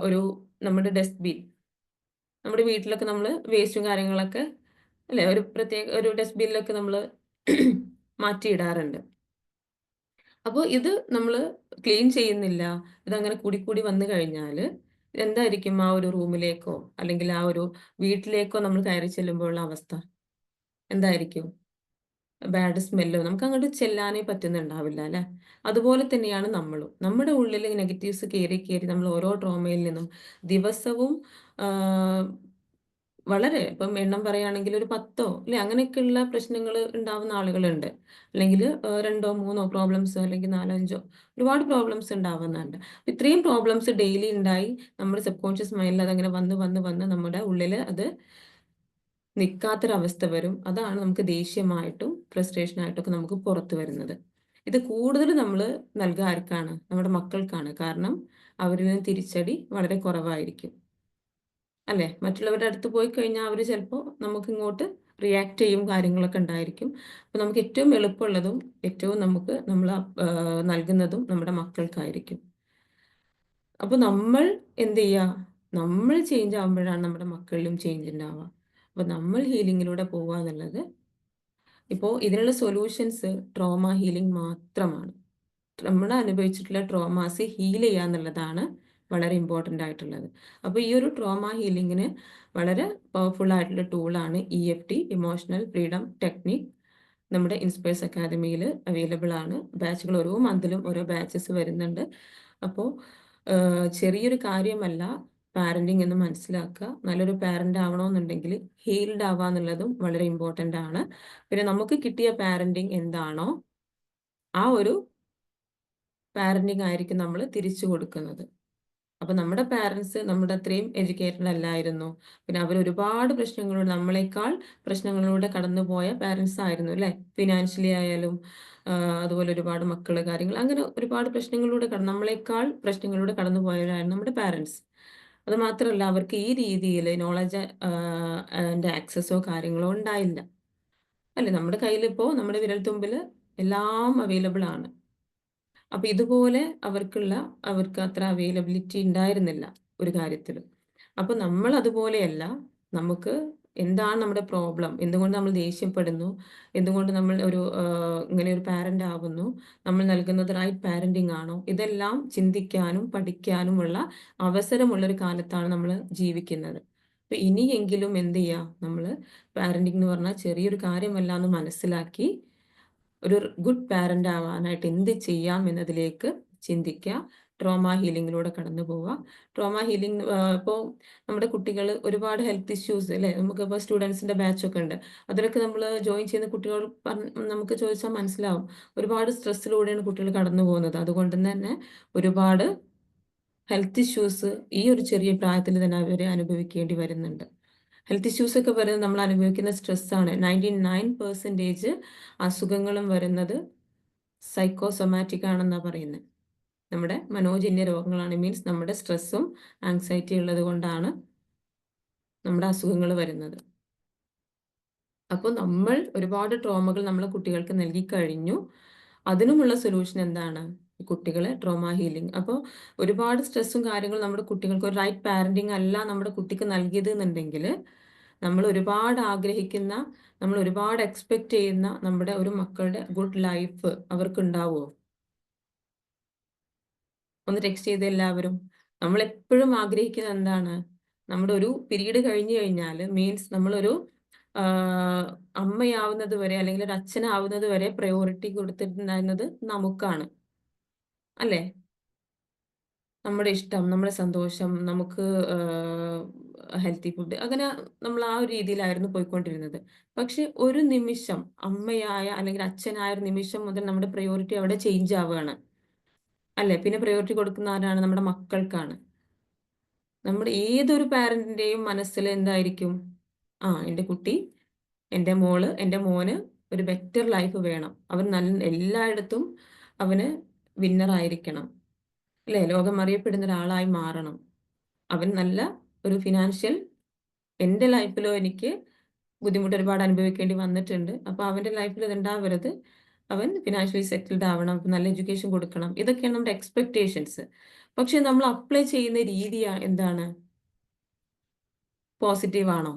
ഒരു നമ്മുടെ ഡസ്റ്റ്ബിൻ, നമ്മുടെ വീട്ടിലൊക്കെ നമ്മൾ വേസ്റ്റും കാര്യങ്ങളൊക്കെ, അല്ലെ, ഒരു പ്രത്യേക ഒരു ഡസ്റ്റ്ബിനിലൊക്കെ നമ്മൾ മാറ്റിയിടാറുണ്ട്. അപ്പോൾ ഇത് നമ്മൾ ക്ലീൻ ചെയ്യുന്നില്ല, ഇതങ്ങനെ കൂടി കൂടി വന്നു കഴിഞ്ഞാൽ എന്തായിരിക്കും ആ ഒരു റൂമിലേക്കോ അല്ലെങ്കിൽ ആ ഒരു വീട്ടിലേക്കോ നമ്മൾ കയറി ചെല്ലുമ്പോഴുള്ള അവസ്ഥ എന്തായിരിക്കും? ബാഡ് സ്മെല്ലോ, നമുക്ക് അങ്ങോട്ട് ചെല്ലാനേ പറ്റുന്നുണ്ടാവില്ല, അല്ലെ? അതുപോലെ തന്നെയാണ് നമ്മളും. നമ്മുടെ ഉള്ളിൽ നെഗറ്റീവ്സ് കയറി കയറി നമ്മൾ ഓരോ ട്രോമയിൽ നിന്നും ദിവസവും ആ, വളരെ ഇപ്പം എണ്ണം പറയുകയാണെങ്കിൽ ഒരു 10 അല്ലെ അങ്ങനെയൊക്കെയുള്ള പ്രശ്നങ്ങൾ ഉണ്ടാവുന്ന ആളുകളുണ്ട്. അല്ലെങ്കിൽ 2 3 പ്രോബ്ലംസ് അല്ലെങ്കിൽ 4 5 ഒരുപാട് പ്രോബ്ലംസ് ഉണ്ടാവുന്നുണ്ട്. ഇത്രയും പ്രോബ്ലംസ് ഡെയിലി ഉണ്ടായി നമ്മുടെ സബ് കോൺഷ്യസ് മൈൻഡിൽ അതങ്ങനെ വന്ന് വന്ന് വന്ന് നമ്മുടെ ഉള്ളിൽ അത് നിൽക്കാത്തൊരവസ്ഥ വരും. അതാണ് നമുക്ക് ദേഷ്യമായിട്ടും ഫ്രസ്ട്രേഷനായിട്ടും ഒക്കെ നമുക്ക് പുറത്തു വരുന്നത്. ഇത് കൂടുതൽ നമ്മൾ നൽകുക ആർക്കാണ്? നമ്മുടെ മക്കൾക്കാണ്. കാരണം അവരിൽ നിന്ന് തിരിച്ചടി വളരെ കുറവായിരിക്കും, അല്ലേ? മറ്റുള്ളവരുടെ അടുത്ത് പോയി കഴിഞ്ഞാൽ അവർ ചിലപ്പോൾ നമുക്കിങ്ങോട്ട് റിയാക്ട് ചെയ്യും, കാര്യങ്ങളൊക്കെ ഉണ്ടായിരിക്കും. അപ്പോൾ നമുക്ക് ഏറ്റവും എളുപ്പമുള്ളതും ഏറ്റവും നമുക്ക് നമ്മൾ നൽകുന്നതും നമ്മുടെ മക്കൾക്കായിരിക്കും. അപ്പോൾ നമ്മൾ എന്ത് ചെയ്യുക? നമ്മൾ ചേഞ്ച് ആകുമ്പോഴാണ് നമ്മുടെ മക്കളിലും ചേഞ്ച് ഉണ്ടാവുക. അപ്പോൾ നമ്മൾ ഹീലിങ്ങിലൂടെ പോവുക എന്നുള്ളത്, ഇപ്പോൾ ഇതിനുള്ള സൊല്യൂഷൻസ് ട്രോമ ഹീലിംഗ് മാത്രമാണ്. നമ്മൾ അനുഭവിച്ചിട്ടുള്ള ട്രോമാസ് ഹീൽ ചെയ്യുക എന്നുള്ളതാണ് വളരെ ഇമ്പോർട്ടൻ്റ് ആയിട്ടുള്ളത്. അപ്പോൾ ഈ ഒരു ട്രോമ ഹീലിങ്ങിന് വളരെ പവർഫുൾ ആയിട്ടുള്ള ടൂളാണ് EFT, ഇമോഷണൽ ഫ്രീഡം ടെക്നിക്. നമ്മുടെ ഇൻസ്പയേഴ്സ് അക്കാദമിയിൽ അവൈലബിൾ ആണ്. ബാച്ചുകൾ ഓരോ മന്തിലും ഓരോ ബാച്ചസ് വരുന്നുണ്ട്. അപ്പോൾ ചെറിയൊരു കാര്യമല്ല പാരന്റിങ് എന്ന് മനസ്സിലാക്കുക. നല്ലൊരു പാരന്റ് ആവണമെന്നുണ്ടെങ്കിൽ ഹീൽഡ് ആവുക എന്നുള്ളതും വളരെ ഇമ്പോർട്ടൻ്റ് ആണ്. പിന്നെ നമുക്ക് കിട്ടിയ പാരന്റിങ് എന്താണോ ആ ഒരു പാരന്റിങ് ആയിരിക്കും നമ്മൾ തിരിച്ചു കൊടുക്കുന്നത്. അപ്പൊ നമ്മുടെ പാരന്റ്സ് നമ്മുടെ അത്രയും എഡ്യൂക്കേറ്റഡ് അല്ലായിരുന്നു. പിന്നെ അവർ ഒരുപാട് പ്രശ്നങ്ങളോട് നമ്മളെക്കാൾ പ്രശ്നങ്ങളിലൂടെ കടന്നുപോയ പാരന്റ്സ് ആയിരുന്നു അല്ലെ. ഫിനാൻഷ്യലി ആയാലും അതുപോലെ ഒരുപാട് മക്കള് കാര്യങ്ങൾ അങ്ങനെ ഒരുപാട് പ്രശ്നങ്ങളിലൂടെ നമ്മളെക്കാൾ പ്രശ്നങ്ങളിലൂടെ കടന്നുപോയവരായിരുന്നു നമ്മുടെ പാരന്റ്സ്. അത് മാത്രമല്ല അവർക്ക് ഈ രീതിയിൽ നോളജ് ആക്സസോ കാര്യങ്ങളോ ഉണ്ടായില്ല അല്ലെ. നമ്മുടെ കയ്യിൽ ഇപ്പോൾ നമ്മുടെ വിരൽത്തുമ്പിൽ എല്ലാം അവൈലബിൾ ആണ്. അപ്പൊ ഇതുപോലെ അവർക്ക് അത്ര അവൈലബിലിറ്റി ഉണ്ടായിരുന്നില്ല ഒരു കാര്യത്തിലും. അപ്പൊ നമ്മൾ അതുപോലെയല്ല. നമുക്ക് എന്താണ് നമ്മുടെ പ്രോബ്ലം, എന്തുകൊണ്ട് നമ്മൾ ദേഷ്യപ്പെടുന്നു, എന്തുകൊണ്ട് നമ്മൾ ഇങ്ങനെ ഒരു പാരന്റ് ആവുന്നു, നമ്മൾ നൽകുന്നത് റൈറ്റ് പാരന്റിങ് ആണോ, ഇതെല്ലാം ചിന്തിക്കാനും പഠിക്കാനുമുള്ള അവസരമുള്ള ഒരു കാലത്താണ് നമ്മൾ ജീവിക്കുന്നത്. അപ്പൊ ഇനിയെങ്കിലും എന്ത് ചെയ്യുക, നമ്മൾ പാരന്റിങ് എന്ന് പറഞ്ഞാൽ ചെറിയൊരു കാര്യമല്ല എന്ന് മനസ്സിലാക്കി ഒരു ഗുഡ് പാരന്റ് ആവാനായിട്ട് എന്ത് ചെയ്യാം എന്നതിലേക്ക് ചിന്തിക്കുക. ട്രോമ ഹീലിങ്ങിലൂടെ കടന്നു പോവുക. ട്രോമ ഹീലിംഗ് ഇപ്പോൾ നമ്മുടെ കുട്ടികൾ ഒരുപാട് ഹെൽത്ത് ഇഷ്യൂസ് അല്ലേ, നമുക്കിപ്പോൾ സ്റ്റുഡൻസിന്റെ ബാച്ചൊക്കെ ഉണ്ട്. അതിലൊക്കെ നമ്മൾ ജോയിൻ ചെയ്യുന്ന കുട്ടികളോട് നമുക്ക് ചോദിച്ചാൽ മനസ്സിലാവും. ഒരുപാട് സ്ട്രെസ്സിലൂടെയാണ് കുട്ടികൾ കടന്നു പോകുന്നത്. അതുകൊണ്ട് തന്നെ ഒരുപാട് ഹെൽത്ത് ഇഷ്യൂസ് ഈ ഒരു ചെറിയ പ്രായത്തിൽ തന്നെ അവർ അനുഭവിക്കേണ്ടി വരുന്നുണ്ട്. ഹെൽത്ത് ഇഷ്യൂസ് ഒക്കെ വരുന്നത് നമ്മൾ അനുഭവിക്കുന്ന സ്ട്രെസ്സാണ്. 99% അസുഖങ്ങളും വരുന്നത് സൈക്കോസൊമാറ്റിക് ആണെന്നാണ് പറയുന്നത്. നമ്മുടെ മനോജന്യ രോഗങ്ങളാണ്. മീൻസ് നമ്മുടെ സ്ട്രെസ്സും ആങ്സൈറ്റി ഉള്ളത് കൊണ്ടാണ് നമ്മുടെ അസുഖങ്ങൾ വരുന്നത്. അപ്പോൾ നമ്മൾ ഒരുപാട് ട്രോമകൾ നമ്മളെ കുട്ടികൾക്ക് നൽകി കഴിഞ്ഞു. അതിനുമുള്ള സൊല്യൂഷൻ എന്താണ്? കുട്ടികളെ ട്രോമ ഹീലിംഗ്. അപ്പോൾ ഒരുപാട് സ്ട്രെസ്സും കാര്യങ്ങളും നമ്മുടെ കുട്ടികൾക്ക് ഒരു റൈറ്റ് പാരന്റിങ് അല്ല നമ്മുടെ കുട്ടിക്ക് നൽകിയത് എന്നുണ്ടെങ്കിൽ നമ്മൾ ഒരുപാട് ആഗ്രഹിക്കുന്ന, നമ്മൾ ഒരുപാട് എക്സ്പെക്ട് ചെയ്യുന്ന നമ്മുടെ ഒരു മക്കളുടെ ഗുഡ് ലൈഫ് അവർക്ക് ഉണ്ടാവുമോ? ഒന്ന് ടെക്സ്റ്റ് ചെയ്ത് എല്ലാവരും. നമ്മൾ എപ്പോഴും ആഗ്രഹിക്കുന്നത് എന്താണ്? നമ്മുടെ ഒരു പീരീഡ് കഴിഞ്ഞു കഴിഞ്ഞാൽ, മീൻസ് നമ്മളൊരു അമ്മയാവുന്നത് വരെ അല്ലെങ്കിൽ ഒരു അച്ഛനാവുന്നത് വരെ പ്രയോറിറ്റി കൊടുത്തിട്ടുണ്ടായിരുന്നത് നമുക്കാണ് അല്ലേ. നമ്മുടെ ഇഷ്ടം, നമ്മുടെ സന്തോഷം, നമുക്ക് ഹെൽത്തി ഫുഡ്, അങ്ങനെ നമ്മൾ ആ ഒരു രീതിയിലായിരുന്നു പോയിക്കൊണ്ടിരുന്നത്. പക്ഷെ ഒരു നിമിഷം അമ്മയായ അല്ലെങ്കിൽ അച്ഛനായ ഒരു നിമിഷം മുതൽ നമ്മുടെ പ്രയോറിറ്റി അവിടെ ചേഞ്ച് ആവുകയാണ് അല്ലേ. പിന്നെ പ്രയോറിറ്റി കൊടുക്കുന്ന ആരാണ്? നമ്മുടെ മക്കൾക്കാണ്. നമ്മുടെ ഏതൊരു പാരന്റിന്റെയും മനസ്സിൽ എന്തായിരിക്കും? എൻ്റെ കുട്ടി, എൻ്റെ മോള്, എൻ്റെ മോന് ഒരു ബെറ്റർ ലൈഫ് വേണം. അവൻ എല്ലായിടത്തും അവന് വിന്നർ ആയിരിക്കണം അല്ലേ. ലോകം അറിയപ്പെടുന്ന ഒരാളായി മാറണം. അവൻ നല്ല ഒരു ഫിനാൻഷ്യൽ, എൻ്റെ ലൈഫിലോ എനിക്ക് ബുദ്ധിമുട്ട് ഒരുപാട് അനുഭവിക്കേണ്ടി വന്നിട്ടുണ്ട്. അപ്പോൾ അവൻ്റെ ലൈഫിൽ ഇതുണ്ടാവരുത്. അവൻ ഫിനാൻഷ്യലി സെറ്റിൽഡ് ആവണം, നല്ല എഡ്യൂക്കേഷൻ കൊടുക്കണം. ഇതൊക്കെയാണ് നമ്മുടെ എക്സ്പെക്റ്റേഷൻസ്. പക്ഷെ നമ്മൾ അപ്ലൈ ചെയ്യുന്ന രീതി എന്താണ്? പോസിറ്റീവ് ആണോ?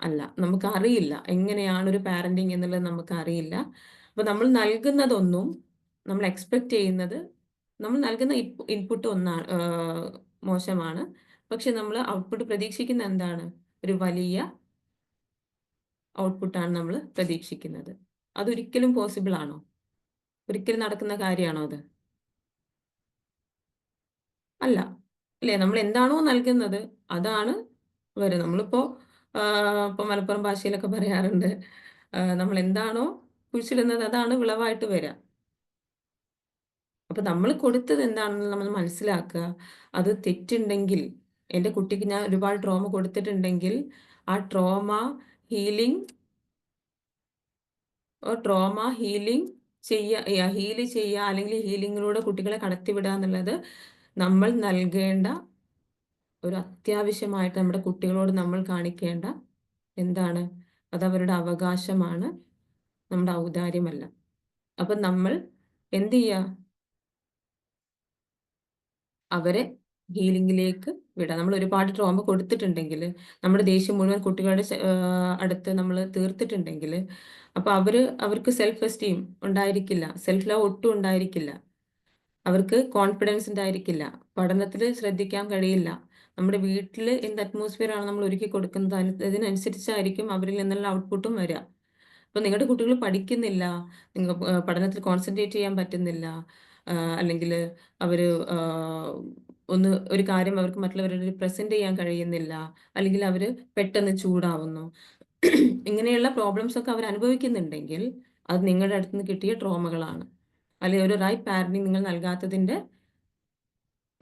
അല്ല. നമുക്കറിയില്ല എങ്ങനെയാണ് ഒരു പാരന്റിങ് എന്നുള്ളത് നമുക്കറിയില്ല. അപ്പോൾ നമ്മൾ നൽകുന്നതൊന്നും, നമ്മൾ എക്സ്പെക്റ്റ് ചെയ്യുന്നത്, നമ്മൾ നൽകുന്ന ഇൻപുട്ട് മോശമാണ്. പക്ഷെ നമ്മൾ ഔട്ട്പുട്ട് പ്രതീക്ഷിക്കുന്ന എന്താണ്? ഒരു വലിയ ഔട്ട്പുട്ടാണ് നമ്മൾ പ്രതീക്ഷിക്കുന്നത്. അതൊരിക്കലും പോസിബിൾ ആണോ? ഒരിക്കലും നടക്കുന്ന കാര്യമാണോ അത്? അല്ല. അല്ലേ? നമ്മൾ എന്താണോ നൽകുന്നത് അതാണ് വരും. നമ്മളിപ്പോൾ ഇപ്പോൾ മലപ്പുറം ഭാഷയിലൊക്കെ പറയാറുണ്ട്, നമ്മൾ എന്താണോ കുഴിച്ചിടുന്നത് അതാണ് വിളവായിട്ട് വരിക. അപ്പോൾ നമ്മൾ കൊടുത്തത് എന്താണെന്ന് നമ്മൾ മനസ്സിലാക്കുക. അത് തെറ്റുണ്ടെങ്കിൽ, എൻ്റെ കുട്ടിക്ക് ഞാൻ ഒരുപാട് ട്രോമ കൊടുത്തിട്ടുണ്ടെങ്കിൽ ആ ഹീലിംഗ് ഹീലിംഗ് ഹീൽ ചെയ്യുക അല്ലെങ്കിൽ ഹീലിങ്ങിലൂടെ കുട്ടികളെ കടത്തിവിടുക എന്നുള്ളത് നമ്മൾ നൽകേണ്ട ഒരു അത്യാവശ്യമായിട്ട് നമ്മുടെ കുട്ടികളോട് നമ്മൾ കാണിക്കേണ്ട എന്താണ്? അതവരുടെ അവകാശമാണ്, നമ്മുടെ ഔദാര്യമല്ല. അപ്പം നമ്മൾ എന്ത് ചെയ്യുക? അവരെ ഹീലിംഗിലേക്ക് വിടാം. നമ്മൾ ഒരുപാട് ട്രോമ കൊടുത്തിട്ടുണ്ടെങ്കിൽ, നമ്മുടെ ദേഷ്യം മുഴുവൻ കുട്ടികളുടെ അടുത്ത് നമ്മൾ തീർത്തിട്ടുണ്ടെങ്കിൽ, അപ്പോൾ അവർക്ക് സെൽഫ് എസ്റ്റീം ഉണ്ടായിരിക്കില്ല, സെൽഫ് ലവ് ഒട്ടും ഉണ്ടായിരിക്കില്ല, അവർക്ക് കോൺഫിഡൻസ് ഉണ്ടായിരിക്കില്ല, പഠനത്തിൽ ശ്രദ്ധിക്കാൻ കഴിയില്ല. നമ്മുടെ വീട്ടിൽ എന്ത് അറ്റ്മോസ്ഫിയർ ആണ് നമ്മൾ ഒരുക്കി കൊടുക്കുന്നത് അതിനനുസരിച്ചായിരിക്കും അവരിൽ നിന്നുള്ള ഔട്ട്പുട്ടും വരിക. അപ്പോൾ നിങ്ങളുടെ കുട്ടികൾ പഠിക്കുന്നില്ല, നിങ്ങൾ പഠനത്തിൽ കോൺസെൻട്രേറ്റ് ചെയ്യാൻ പറ്റുന്നില്ല, അല്ലെങ്കിൽ അവർ ഒന്ന് ഒരു കാര്യം അവർക്ക് മറ്റുള്ളവരുടെ പ്രസന്റ് ചെയ്യാൻ കഴിയുന്നില്ല, അല്ലെങ്കിൽ അവർ പെട്ടെന്ന് ചൂടാവുന്നു. ഇങ്ങനെയുള്ള പ്രോബ്ലംസ് ഒക്കെ അവർ അനുഭവിക്കുന്നുണ്ടെങ്കിൽ അത് നിങ്ങളുടെ അടുത്ത് നിന്ന് കിട്ടിയ ട്രോമകളാണ്. അല്ലെങ്കിൽ ഒരു റൈറ്റ് പാരന്റിങ് നിങ്ങൾ നൽകാത്തതിന്റെ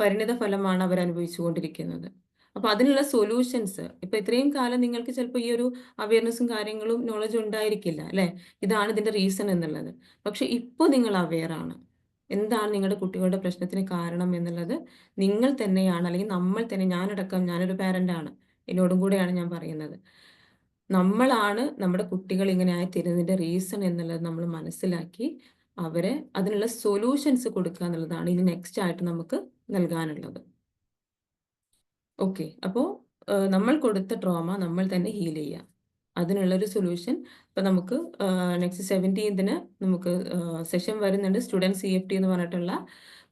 പരിണിത ഫലമാണ് അവർ അനുഭവിച്ചുകൊണ്ടിരിക്കുന്നത്. അപ്പൊ അതിനുള്ള സൊല്യൂഷൻസ് ഇപ്പൊ ഇത്രയും കാലം നിങ്ങൾക്ക് ചിലപ്പോൾ ഈ ഒരു അവയർനെസ്സും കാര്യങ്ങളും നോളജും ഉണ്ടായിരിക്കില്ല അല്ലെ, ഇതാണ് ഇതിന്റെ റീസൺ എന്നുള്ളത്. പക്ഷെ ഇപ്പോൾ നിങ്ങൾ അവെയർ ആണ്, എന്താണ് നിങ്ങളുടെ കുട്ടികളുടെ പ്രശ്നത്തിന് കാരണം എന്നുള്ളത് നിങ്ങൾ തന്നെയാണ്, അല്ലെങ്കിൽ നമ്മൾ തന്നെ, ഞാനടക്കം, ഞാനൊരു പാരന്റ് ആണ്, എന്നോടും കൂടെയാണ് ഞാൻ പറയുന്നത്. നമ്മളാണ് നമ്മുടെ കുട്ടികൾ ഇങ്ങനെ ആയിത്തീരുന്നതിന്റെ റീസൺ എന്നുള്ളത് നമ്മൾ മനസ്സിലാക്കി അവരെ അതിനുള്ള സൊല്യൂഷൻസ് കൊടുക്കുക എന്നുള്ളതാണ് ഇനി നെക്സ്റ്റ് ആയിട്ട് നമുക്ക് നൽകാനുള്ളത്. ഓക്കെ, അപ്പോൾ നമ്മൾ കൊടുത്ത ട്രോമ നമ്മൾ തന്നെ ഹീൽ ചെയ്യുക, അതിനുള്ളൊരു സൊല്യൂഷൻ. ഇപ്പം നമുക്ക് നെക്സ്റ്റ് 17th നമുക്ക് സെഷൻ വരുന്നുണ്ട്, സ്റ്റുഡൻറ് CFT എന്ന് പറഞ്ഞിട്ടുള്ള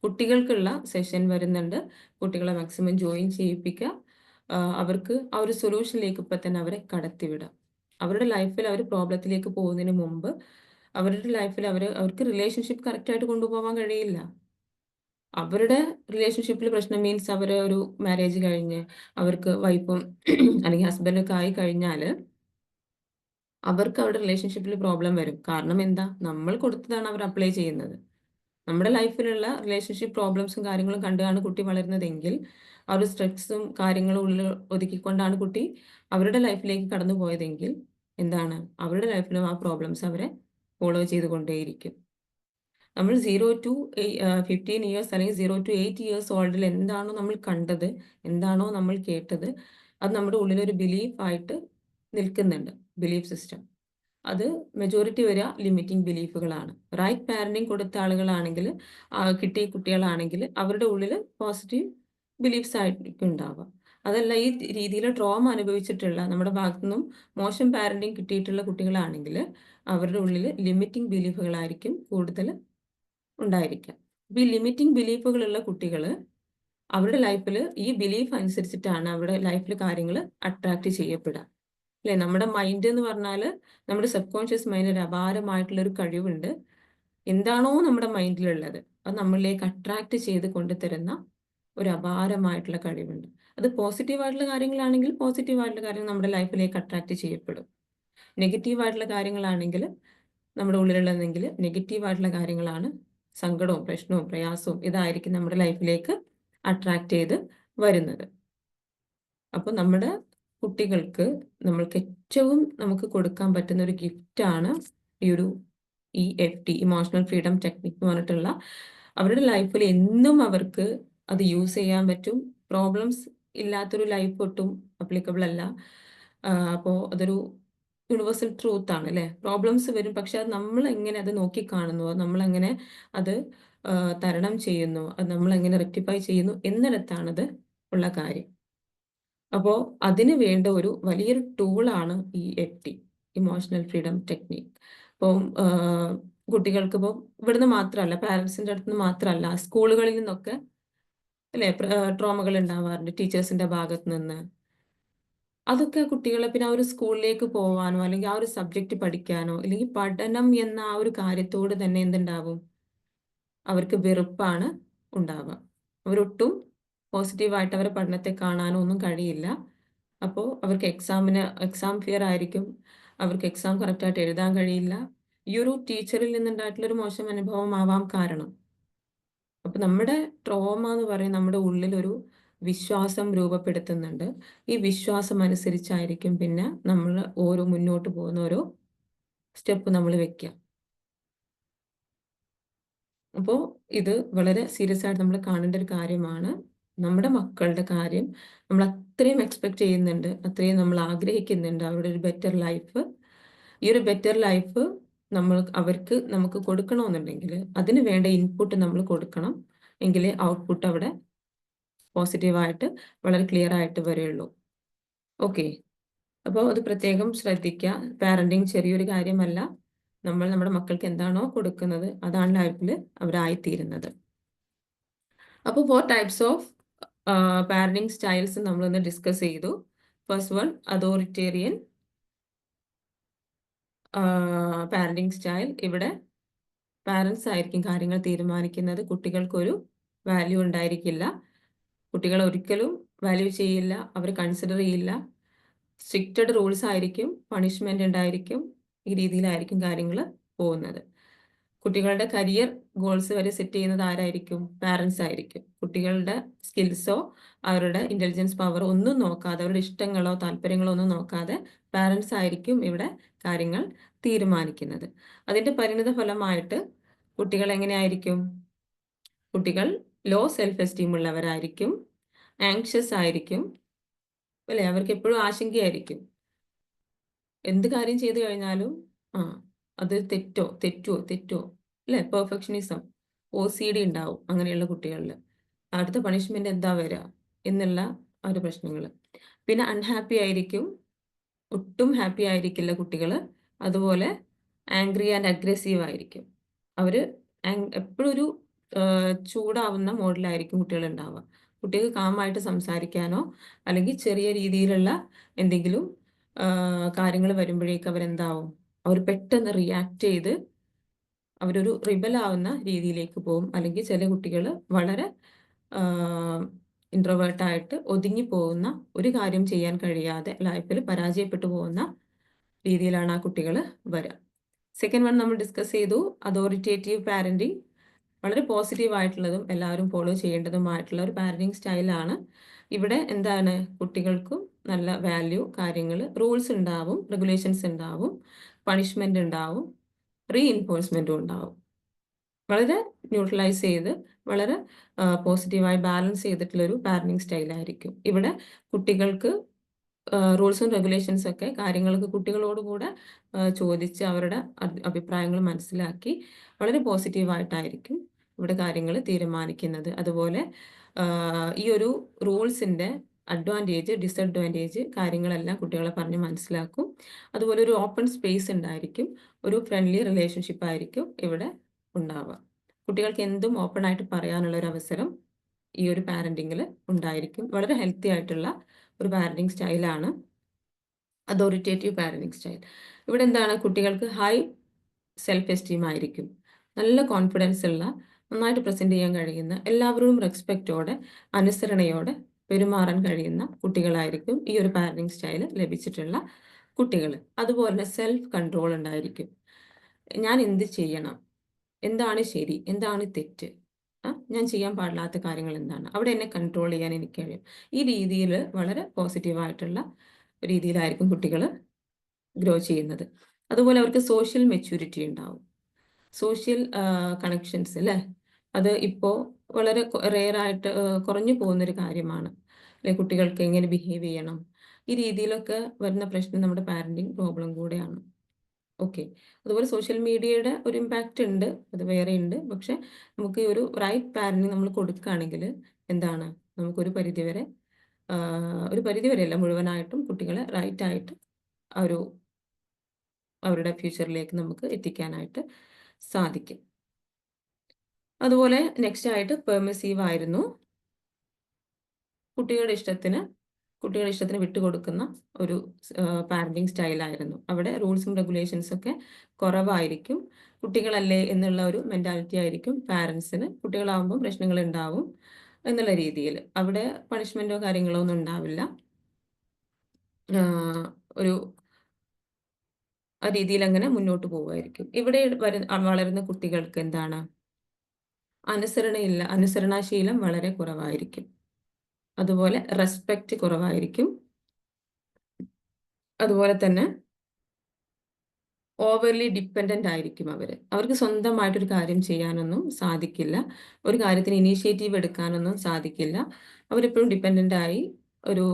കുട്ടികൾക്കുള്ള സെഷൻ വരുന്നുണ്ട്. കുട്ടികളെ മാക്സിമം ജോയിൻ ചെയ്യിപ്പിക്കുക, അവർക്ക് ആ ഒരു സൊല്യൂഷനിലേക്ക് ഇപ്പം തന്നെ അവരെ കടത്തിവിടുക. അവരുടെ ലൈഫിൽ അവർ പ്രോബ്ലത്തിലേക്ക് പോകുന്നതിന് മുമ്പ് അവരുടെ ലൈഫിൽ അവർക്ക് റിലേഷൻഷിപ്പ് കറക്റ്റായിട്ട് കൊണ്ടുപോകാൻ കഴിയില്ല. അവരുടെ റിലേഷൻഷിപ്പിൽ പ്രശ്നം മീൻസ് അവർ ഒരു മാരേജ് കഴിഞ്ഞ് അവർക്ക് വൈഫും അല്ലെങ്കിൽ ഹസ്ബൻഡൊക്കെ ആയി കഴിഞ്ഞാൽ അവർക്ക് അവരുടെ റിലേഷൻഷിപ്പിൽ പ്രോബ്ലം വരും. കാരണം എന്താ, നമ്മൾ കൊടുത്തതാണ് അവർ അപ്ലൈ ചെയ്യുന്നത്. നമ്മുടെ ലൈഫിലുള്ള റിലേഷൻഷിപ്പ് പ്രോബ്ലംസും കാര്യങ്ങളും കണ്ടാണ് കുട്ടി വളരുന്നതെങ്കിൽ ആ ഒരു സ്ട്രെസ്സും കാര്യങ്ങളും ഉള്ളിൽ ഒതുക്കിക്കൊണ്ടാണ് കുട്ടി അവരുടെ ലൈഫിലേക്ക് കടന്നു പോയതെങ്കിൽ എന്താണ്, അവരുടെ ലൈഫിലും ആ പ്രോബ്ലംസ് അവരെ ഫോളോ ചെയ്തുകൊണ്ടേയിരിക്കും. നമ്മൾ 0 to 15 ഇയേഴ്സ് അല്ലെങ്കിൽ 0 to 8 ഇയേഴ്സ് ഓൾഡിൽ എന്താണോ നമ്മൾ കണ്ടത്, എന്താണോ നമ്മൾ കേട്ടത്, അത് നമ്മുടെ ഉള്ളിലൊരു ബിലീഫായിട്ട് നിൽക്കുന്നുണ്ട്, ബിലീഫ് സിസ്റ്റം. അത് മെജോറിറ്റി വരിക ലിമിറ്റിംഗ് ബിലീഫുകളാണ്. റൈറ്റ് പാരന്റിങ് കൊടുത്ത ആളുകളാണെങ്കിൽ, കിട്ടിയ കുട്ടികളാണെങ്കിൽ അവരുടെ ഉള്ളിൽ പോസിറ്റീവ് ബിലീഫ്സ് ആയിരിക്കും ഉണ്ടാവുക. അതല്ല ഈ രീതിയിൽ ട്രോമ അനുഭവിച്ചിട്ടുള്ള, നമ്മുടെ ഭാഗത്തു നിന്നും മോശം പാരന്റിങ് കിട്ടിയിട്ടുള്ള കുട്ടികളാണെങ്കിൽ അവരുടെ ഉള്ളിൽ ലിമിറ്റിംഗ് ബിലീഫുകളായിരിക്കും കൂടുതൽ ഉണ്ടായിരിക്കാം. അപ്പോൾ ഈ ലിമിറ്റിംഗ് ബിലീഫുകളുള്ള കുട്ടികൾ അവരുടെ ലൈഫിൽ ഈ ബിലീഫ് അനുസരിച്ചിട്ടാണ് അവരുടെ ലൈഫിൽ കാര്യങ്ങൾ അട്രാക്ട് ചെയ്യപ്പെടുക അല്ലേ. നമ്മുടെ മൈൻഡ് എന്ന് പറഞ്ഞാൽ നമ്മുടെ സബ് കോൺഷ്യസ് മൈൻഡ് ഒരു അപാരമായിട്ടുള്ള ഒരു കഴിവുണ്ട്. എന്താണോ നമ്മുടെ മൈൻഡിലുള്ളത് അത് നമ്മളിലേക്ക് അട്രാക്ട് ചെയ്ത് കൊണ്ടുതരുന്ന ഒരു അപാരമായിട്ടുള്ള കഴിവുണ്ട്. അത് പോസിറ്റീവായിട്ടുള്ള കാര്യങ്ങളാണെങ്കിൽ പോസിറ്റീവായിട്ടുള്ള കാര്യങ്ങൾ നമ്മുടെ ലൈഫിലേക്ക് അട്രാക്ട് ചെയ്യപ്പെടും. നെഗറ്റീവായിട്ടുള്ള കാര്യങ്ങളാണെങ്കിൽ നമ്മുടെ ഉള്ളിലുള്ളതെങ്കിൽ നെഗറ്റീവായിട്ടുള്ള കാര്യങ്ങളാണ്, സങ്കടവും പ്രശ്നവും പ്രയാസവും ഇതായിരിക്കും നമ്മുടെ ലൈഫിലേക്ക് അട്രാക്ട് ചെയ്ത് വരുന്നത്. അപ്പോൾ നമ്മുടെ കുട്ടികൾക്ക് നമ്മൾക്ക് ഏറ്റവും നമുക്ക് കൊടുക്കാൻ പറ്റുന്ന ഒരു ഗിഫ്റ്റാണ് ഈ ഒരു EFT, ഇമോഷണൽ ഫ്രീഡം ടെക്നിക് എന്ന് പറഞ്ഞിട്ടുള്ള. അവരുടെ ലൈഫിൽ എന്നും അവർക്ക് അത് യൂസ് ചെയ്യാൻ പറ്റും. പ്രോബ്ലംസ് ഇല്ലാത്തൊരു ലൈഫ് ഒട്ടും അപ്ലിക്കബിൾ അല്ല. അപ്പോൾ അതൊരു യൂണിവേഴ്സൽ ട്രൂത്ത് ആണ് അല്ലേ. പ്രോബ്ലംസ് വരും, പക്ഷെ അത് നമ്മൾ എങ്ങനെ അത് നോക്കിക്കാണുന്നു, നമ്മളെങ്ങനെ അത് തരണം ചെയ്യുന്നു, അത് നമ്മളെങ്ങനെ റെക്ടിഫൈ ചെയ്യുന്നു എന്നിടത്താണത് ഉള്ള കാര്യം. അപ്പോൾ അതിന് വേണ്ട ഒരു വലിയൊരു ടൂളാണ് EFT, ഇമോഷണൽ ഫ്രീഡം ടെക്നിക്. അപ്പം കുട്ടികൾക്ക് ഇപ്പോൾ ഇവിടുന്ന് മാത്രമല്ല, പാരൻസിൻ്റെ അടുത്ത് നിന്ന് മാത്രമല്ല, സ്കൂളുകളിൽ നിന്നൊക്കെ അല്ലേ ട്രോമകൾ ഉണ്ടാവാറുണ്ട് ടീച്ചേഴ്സിന്റെ ഭാഗത്ത് നിന്ന്. അതൊക്കെ കുട്ടികളെ പിന്നെ ആ ഒരു സ്കൂളിലേക്ക് പോവാനോ അല്ലെങ്കിൽ ആ ഒരു സബ്ജക്റ്റ് പഠിക്കാനോ അല്ലെങ്കിൽ പഠനം എന്ന ആ ഒരു കാര്യത്തോട് തന്നെ എന്തുണ്ടാവും, അവർക്ക് വെറുപ്പാണ് ഉണ്ടാവുക. അവരൊട്ടും പോസിറ്റീവായിട്ട് അവരെ പഠനത്തെ കാണാനോ ഒന്നും കഴിയില്ല. അപ്പോൾ അവർക്ക് എക്സാം ഫിയർ ആയിരിക്കും, അവർക്ക് എക്സാം കറക്റ്റായിട്ട് എഴുതാൻ കഴിയില്ല. ഈ ഒരു ടീച്ചറിൽ നിന്നുണ്ടായിട്ടുള്ളൊരു മോശം അനുഭവം ആവാം കാരണം. അപ്പം നമ്മുടെ ട്രോമ എന്ന് പറയുന്നത് നമ്മുടെ ഉള്ളിലൊരു വിശ്വാസം രൂപപ്പെടുത്തുന്നുണ്ട്. ഈ വിശ്വാസം അനുസരിച്ചായിരിക്കും പിന്നെ നമ്മൾ ഓരോ മുന്നോട്ട് പോകുന്ന ഓരോ സ്റ്റെപ്പ് നമ്മൾ വെക്കുക. അപ്പോൾ ഇത് വളരെ സീരിയസ് ആയിട്ട് നമ്മൾ കാണേണ്ട ഒരു കാര്യമാണ്. നമ്മുടെ മക്കളുടെ കാര്യം നമ്മൾ അത്രയും എക്സ്പെക്ട് ചെയ്യുന്നുണ്ട്, അത്രയും നമ്മൾ ആഗ്രഹിക്കുന്നുണ്ട് അവരുടെ ഒരു ബെറ്റർ ലൈഫ്. ഈ ഒരു ബെറ്റർ ലൈഫ് അവർക്ക് നമുക്ക് കൊടുക്കണമെന്നുണ്ടെങ്കിൽ അതിന് വേണ്ട ഇൻപുട്ട് നമ്മൾ കൊടുക്കണം. എങ്കിലേ ഔട്ട്പുട്ട് അവിടെ പോസിറ്റീവായിട്ട് വളരെ ക്ലിയർ ആയിട്ട് വരികയുള്ളൂ. ഓക്കെ, അപ്പോൾ അത് പ്രത്യേകം ശ്രദ്ധിക്കുക. പാരന്റിങ് ചെറിയൊരു കാര്യമല്ല. നമ്മൾ നമ്മുടെ മക്കൾക്ക് എന്താണോ കൊടുക്കുന്നത് അതാണ് ലൈഫിൽ അവരായിത്തീരുന്നത്. അപ്പോൾ 4 ടൈപ്സ് ഓഫ് പാരന്റിങ് സ്റ്റൈൽസ് നമ്മളൊന്ന് ഡിസ്കസ് ചെയ്തു. First one authoritarian, parenting style. ഇവിടെ പാരന്റ്സ് ആയിരിക്കും കാര്യങ്ങൾ തീരുമാനിക്കുന്നത്. കുട്ടികൾക്കൊരു വാല്യൂ ഉണ്ടായിരിക്കില്ല. കുട്ടികൾ ഒരിക്കലും വാല്യൂ ചെയ്യില്ല. അവർ കൺസിഡർ ചെയ്യില്ല. സ്ട്രിക്റ്റഡ് റൂൾസ് ആയിരിക്കും. പണിഷ്മെന്റ് ഉണ്ടായിരിക്കും. ഈ രീതിയിലായിരിക്കും കാര്യങ്ങൾ പോകുന്നത്. കുട്ടികളുടെ കരിയർ ഗോൾസ് വരെ സെറ്റ് ചെയ്യുന്നത് ആരായിരിക്കും? പാരന്റ്സ് ആയിരിക്കും. കുട്ടികളുടെ സ്കിൽസോ അവരുടെ ഇന്റലിജൻസ് പവറോ ഒന്നും നോക്കാതെ, അവരുടെ ഇഷ്ടങ്ങളോ താല്പര്യങ്ങളോ ഒന്നും നോക്കാതെ പാരന്റ്സ് ആയിരിക്കും ഇവിടെ കാര്യങ്ങൾ തീരുമാനിക്കുന്നത്. അതിന്റെ പരിണിത ഫലമായിട്ട് കുട്ടികൾ എങ്ങനെയായിരിക്കും? കുട്ടികൾ ലോ സെൽഫ് എസ്റ്റീം ഉള്ളവരായിരിക്കും, ആങ്ഷ്യസ് ആയിരിക്കും, അല്ലെ? അവർക്ക് എപ്പോഴും ആശങ്കയായിരിക്കും. എന്ത് കാര്യം ചെയ്തു കഴിഞ്ഞാലും ആ അത് തെറ്റോ അല്ലെ? പെർഫെക്ഷനിസം, OCD ഉണ്ടാവും അങ്ങനെയുള്ള കുട്ടികളിൽ. അടുത്ത പണിഷ്മെന്റ് എന്താ വരിക എന്നുള്ള ആ ഒരു പ്രശ്നങ്ങൾ. പിന്നെ അൺഹാപ്പി ആയിരിക്കും. ഒട്ടും ഹാപ്പി ആയിരിക്കില്ല കുട്ടികൾ. അതുപോലെ ആംഗ്രി ആൻഡ് അഗ്രസീവ് ആയിരിക്കും. അവര് എപ്പോഴും ഒരു ചൂടാവുന്ന മോഡിലായിരിക്കും കുട്ടികൾ ഉണ്ടാവുക. കുട്ടികൾക്ക് കാമായിട്ട് സംസാരിക്കാനോ അല്ലെങ്കിൽ ചെറിയ രീതിയിലുള്ള എന്തെങ്കിലും കാര്യങ്ങൾ വരുമ്പോഴേക്ക് അവരെന്താവും? അവർ പെട്ടെന്ന് റിയാക്ട് ചെയ്ത് അവരൊരു റിബലാവുന്ന രീതിയിലേക്ക് പോകും. അല്ലെങ്കിൽ ചില കുട്ടികൾ വളരെ ഇൻട്രോവേർട്ടായിട്ട് ഒതുങ്ങി പോകുന്ന, ഒരു കാര്യം ചെയ്യാൻ കഴിയാതെ ലൈഫിൽ പരാജയപ്പെട്ടു പോകുന്ന രീതിയിലാണ് ആ കുട്ടികൾ വരിക. സെക്കൻഡ് വൺ നമ്മൾ ഡിസ്കസ് ചെയ്തു, അതോറിറ്റേറ്റീവ് പാരന്റിങ്. വളരെ പോസിറ്റീവ് ആയിട്ടുള്ളതും എല്ലാവരും ഫോളോ ചെയ്യേണ്ടതുമായിട്ടുള്ള ഒരു പാരന്റിങ് സ്റ്റൈലാണ്. ഇവിടെ എന്താണ്? കുട്ടികൾക്കും നല്ല വാല്യൂ കാര്യങ്ങൾ, റൂൾസ് ഉണ്ടാവും, റെഗുലേഷൻസ് ഉണ്ടാവും, പണിഷ്മെന്റ് ഉണ്ടാവും, റീഇൻഫോഴ്സ്മെന്റും ഉണ്ടാവും. വളരെ ന്യൂട്രലൈസ് ചെയ്ത് വളരെ പോസിറ്റീവായി ബാലൻസ് ചെയ്തിട്ടുള്ള ഒരു പാരന്റിങ് സ്റ്റൈലായിരിക്കും. ഇവിടെ കുട്ടികൾക്ക് റൂൾസും റെഗുലേഷൻസും ഒക്കെ കാര്യങ്ങൾക്ക് കുട്ടികളോട് കൂടെ ചോദിച്ച് അവരുടെ അഭിപ്രായങ്ങൾ മനസ്സിലാക്കി വളരെ പോസിറ്റീവായിട്ടായിരിക്കും ഇവിടെ കാര്യങ്ങൾ തീരുമാനിക്കുന്നത്. അതുപോലെ ഈ ഒരു റൂൾസിൻ്റെ അഡ്വാൻറ്റേജ്, ഡിസഡ്വാൻറ്റേജ് കാര്യങ്ങളെല്ലാം കുട്ടികളെ പറഞ്ഞ് മനസ്സിലാക്കും. അതുപോലെ ഒരു ഓപ്പൺ സ്പേസ് ഉണ്ടായിരിക്കും. ഒരു ഫ്രണ്ട്ലി റിലേഷൻഷിപ്പ് ആയിരിക്കും ഇവിടെ ഉണ്ടാവുക. കുട്ടികൾക്ക് എന്തും ഓപ്പൺ ആയിട്ട് പറയാനുള്ള ഒരു അവസരം ഈ ഒരു പാരന്റിങ്ങിൽ ഉണ്ടായിരിക്കും. വളരെ ഹെൽത്തി ആയിട്ടുള്ള ഒരു പാരന്റിങ് സ്റ്റൈലാണ് അതോറിറ്റേറ്റീവ് പാരന്റിങ് സ്റ്റൈൽ. ഇവിടെ എന്താണ്? കുട്ടികൾക്ക് ഹൈ സെൽഫ് എസ്റ്റീം ആയിരിക്കും. നല്ല കോൺഫിഡൻസ് ഉള്ള, നന്നായിട്ട് പ്രസന്റ് ചെയ്യാൻ കഴിയുന്ന, എല്ലാവരോടും റെസ്പെക്റ്റോടെ അനുസരണയോടെ പെരുമാറാൻ കഴിയുന്ന കുട്ടികളായിരിക്കും ഈ ഒരു പാരന്റിങ് സ്റ്റൈൽ ലഭിച്ചിട്ടുള്ള കുട്ടികൾ. അതുപോലെ തന്നെ സെൽഫ് കൺട്രോൾ ഉണ്ടായിരിക്കും. ഞാൻ എന്ത് ചെയ്യണം, എന്താണ് ശരി, എന്താണ് തെറ്റ്, ഞാൻ ചെയ്യാൻ പാടില്ലാത്ത കാര്യങ്ങൾ എന്താണ്, അവിടെ എന്നെ കൺട്രോൾ ചെയ്യാൻ എനിക്ക് കഴിയും. ഈ രീതിയിൽ വളരെ പോസിറ്റീവായിട്ടുള്ള രീതിയിലായിരിക്കും കുട്ടികൾ ഗ്രോ ചെയ്യുന്നത്. അതുപോലെ അവർക്ക് സോഷ്യൽ മെച്യൂരിറ്റി ഉണ്ടാവും. സോഷ്യൽ കണക്ഷൻസ് അല്ലേ, അത് ഇപ്പോൾ വളരെ റെയറായിട്ട് കുറഞ്ഞു പോകുന്നൊരു കാര്യമാണ് അല്ലെ? കുട്ടികൾക്ക് എങ്ങനെ ബിഹേവ് ചെയ്യണം, ഈ രീതിയിലൊക്കെ വരുന്ന പ്രശ്നം നമ്മുടെ പാരന്റിങ് പ്രോബ്ലം കൂടെയാണ്. ഓക്കെ. അതുപോലെ സോഷ്യൽ മീഡിയയുടെ ഒരു ഇമ്പാക്റ്റ് ഉണ്ട്, അത് വേറെ ഉണ്ട്. പക്ഷെ നമുക്ക് ഒരു റൈറ്റ് പാരന്റിങ് നമ്മൾ കൊടുക്കുകയാണെങ്കിൽ എന്താണ്, നമുക്കൊരു പരിധിവരെ ഒരു പരിധിവരെയല്ല, മുഴുവനായിട്ടും കുട്ടികളെ റൈറ്റായിട്ട് ഒരു അവരുടെ ഫ്യൂച്ചറിലേക്ക് നമുക്ക് എത്തിക്കാനായിട്ട് സാധിക്കും. അതുപോലെ നെക്സ്റ്റ് ആയിട്ട് പെർമിസീവ് ആയിരുന്നു. കുട്ടികളുടെ ഇഷ്ടത്തിന് വിട്ടുകൊടുക്കുന്ന ഒരു പാരന്റിങ് സ്റ്റൈലായിരുന്നു. അവിടെ റൂൾസും റെഗുലേഷൻസും ഒക്കെ കുറവായിരിക്കും. കുട്ടികളല്ലേ എന്നുള്ള ഒരു മെന്റാലിറ്റി ആയിരിക്കും പാരൻസിന്. കുട്ടികളാവുമ്പോൾ പ്രശ്നങ്ങൾ ഉണ്ടാവും എന്നുള്ള രീതിയിൽ അവിടെ പണിഷ്മെന്റോ കാര്യങ്ങളോ ഒന്നും ഉണ്ടാവില്ല. ഒരു ആ രീതിയിൽ അങ്ങനെ മുന്നോട്ട് പോവുമായിരിക്കും. ഇവിടെ വളരുന്ന കുട്ടികൾക്ക് എന്താണ്? അനുസരണാശീലം വളരെ കുറവായിരിക്കും. അതുപോലെ റെസ്പെക്റ്റ് കുറവായിരിക്കും. അതുപോലെ തന്നെ ഓവർലി ഡിപ്പെൻഡന്റ് ആയിരിക്കും അവര്. അവർക്ക് സ്വന്തമായിട്ടൊരു കാര്യം ചെയ്യാനൊന്നും സാധിക്കില്ല. ഒരു കാര്യത്തിന് ഇനീഷ്യേറ്റീവ് എടുക്കാനൊന്നും സാധിക്കില്ല. അവരെപ്പോഴും ഡിപ്പെൻഡന്റ് ആയി ഒരു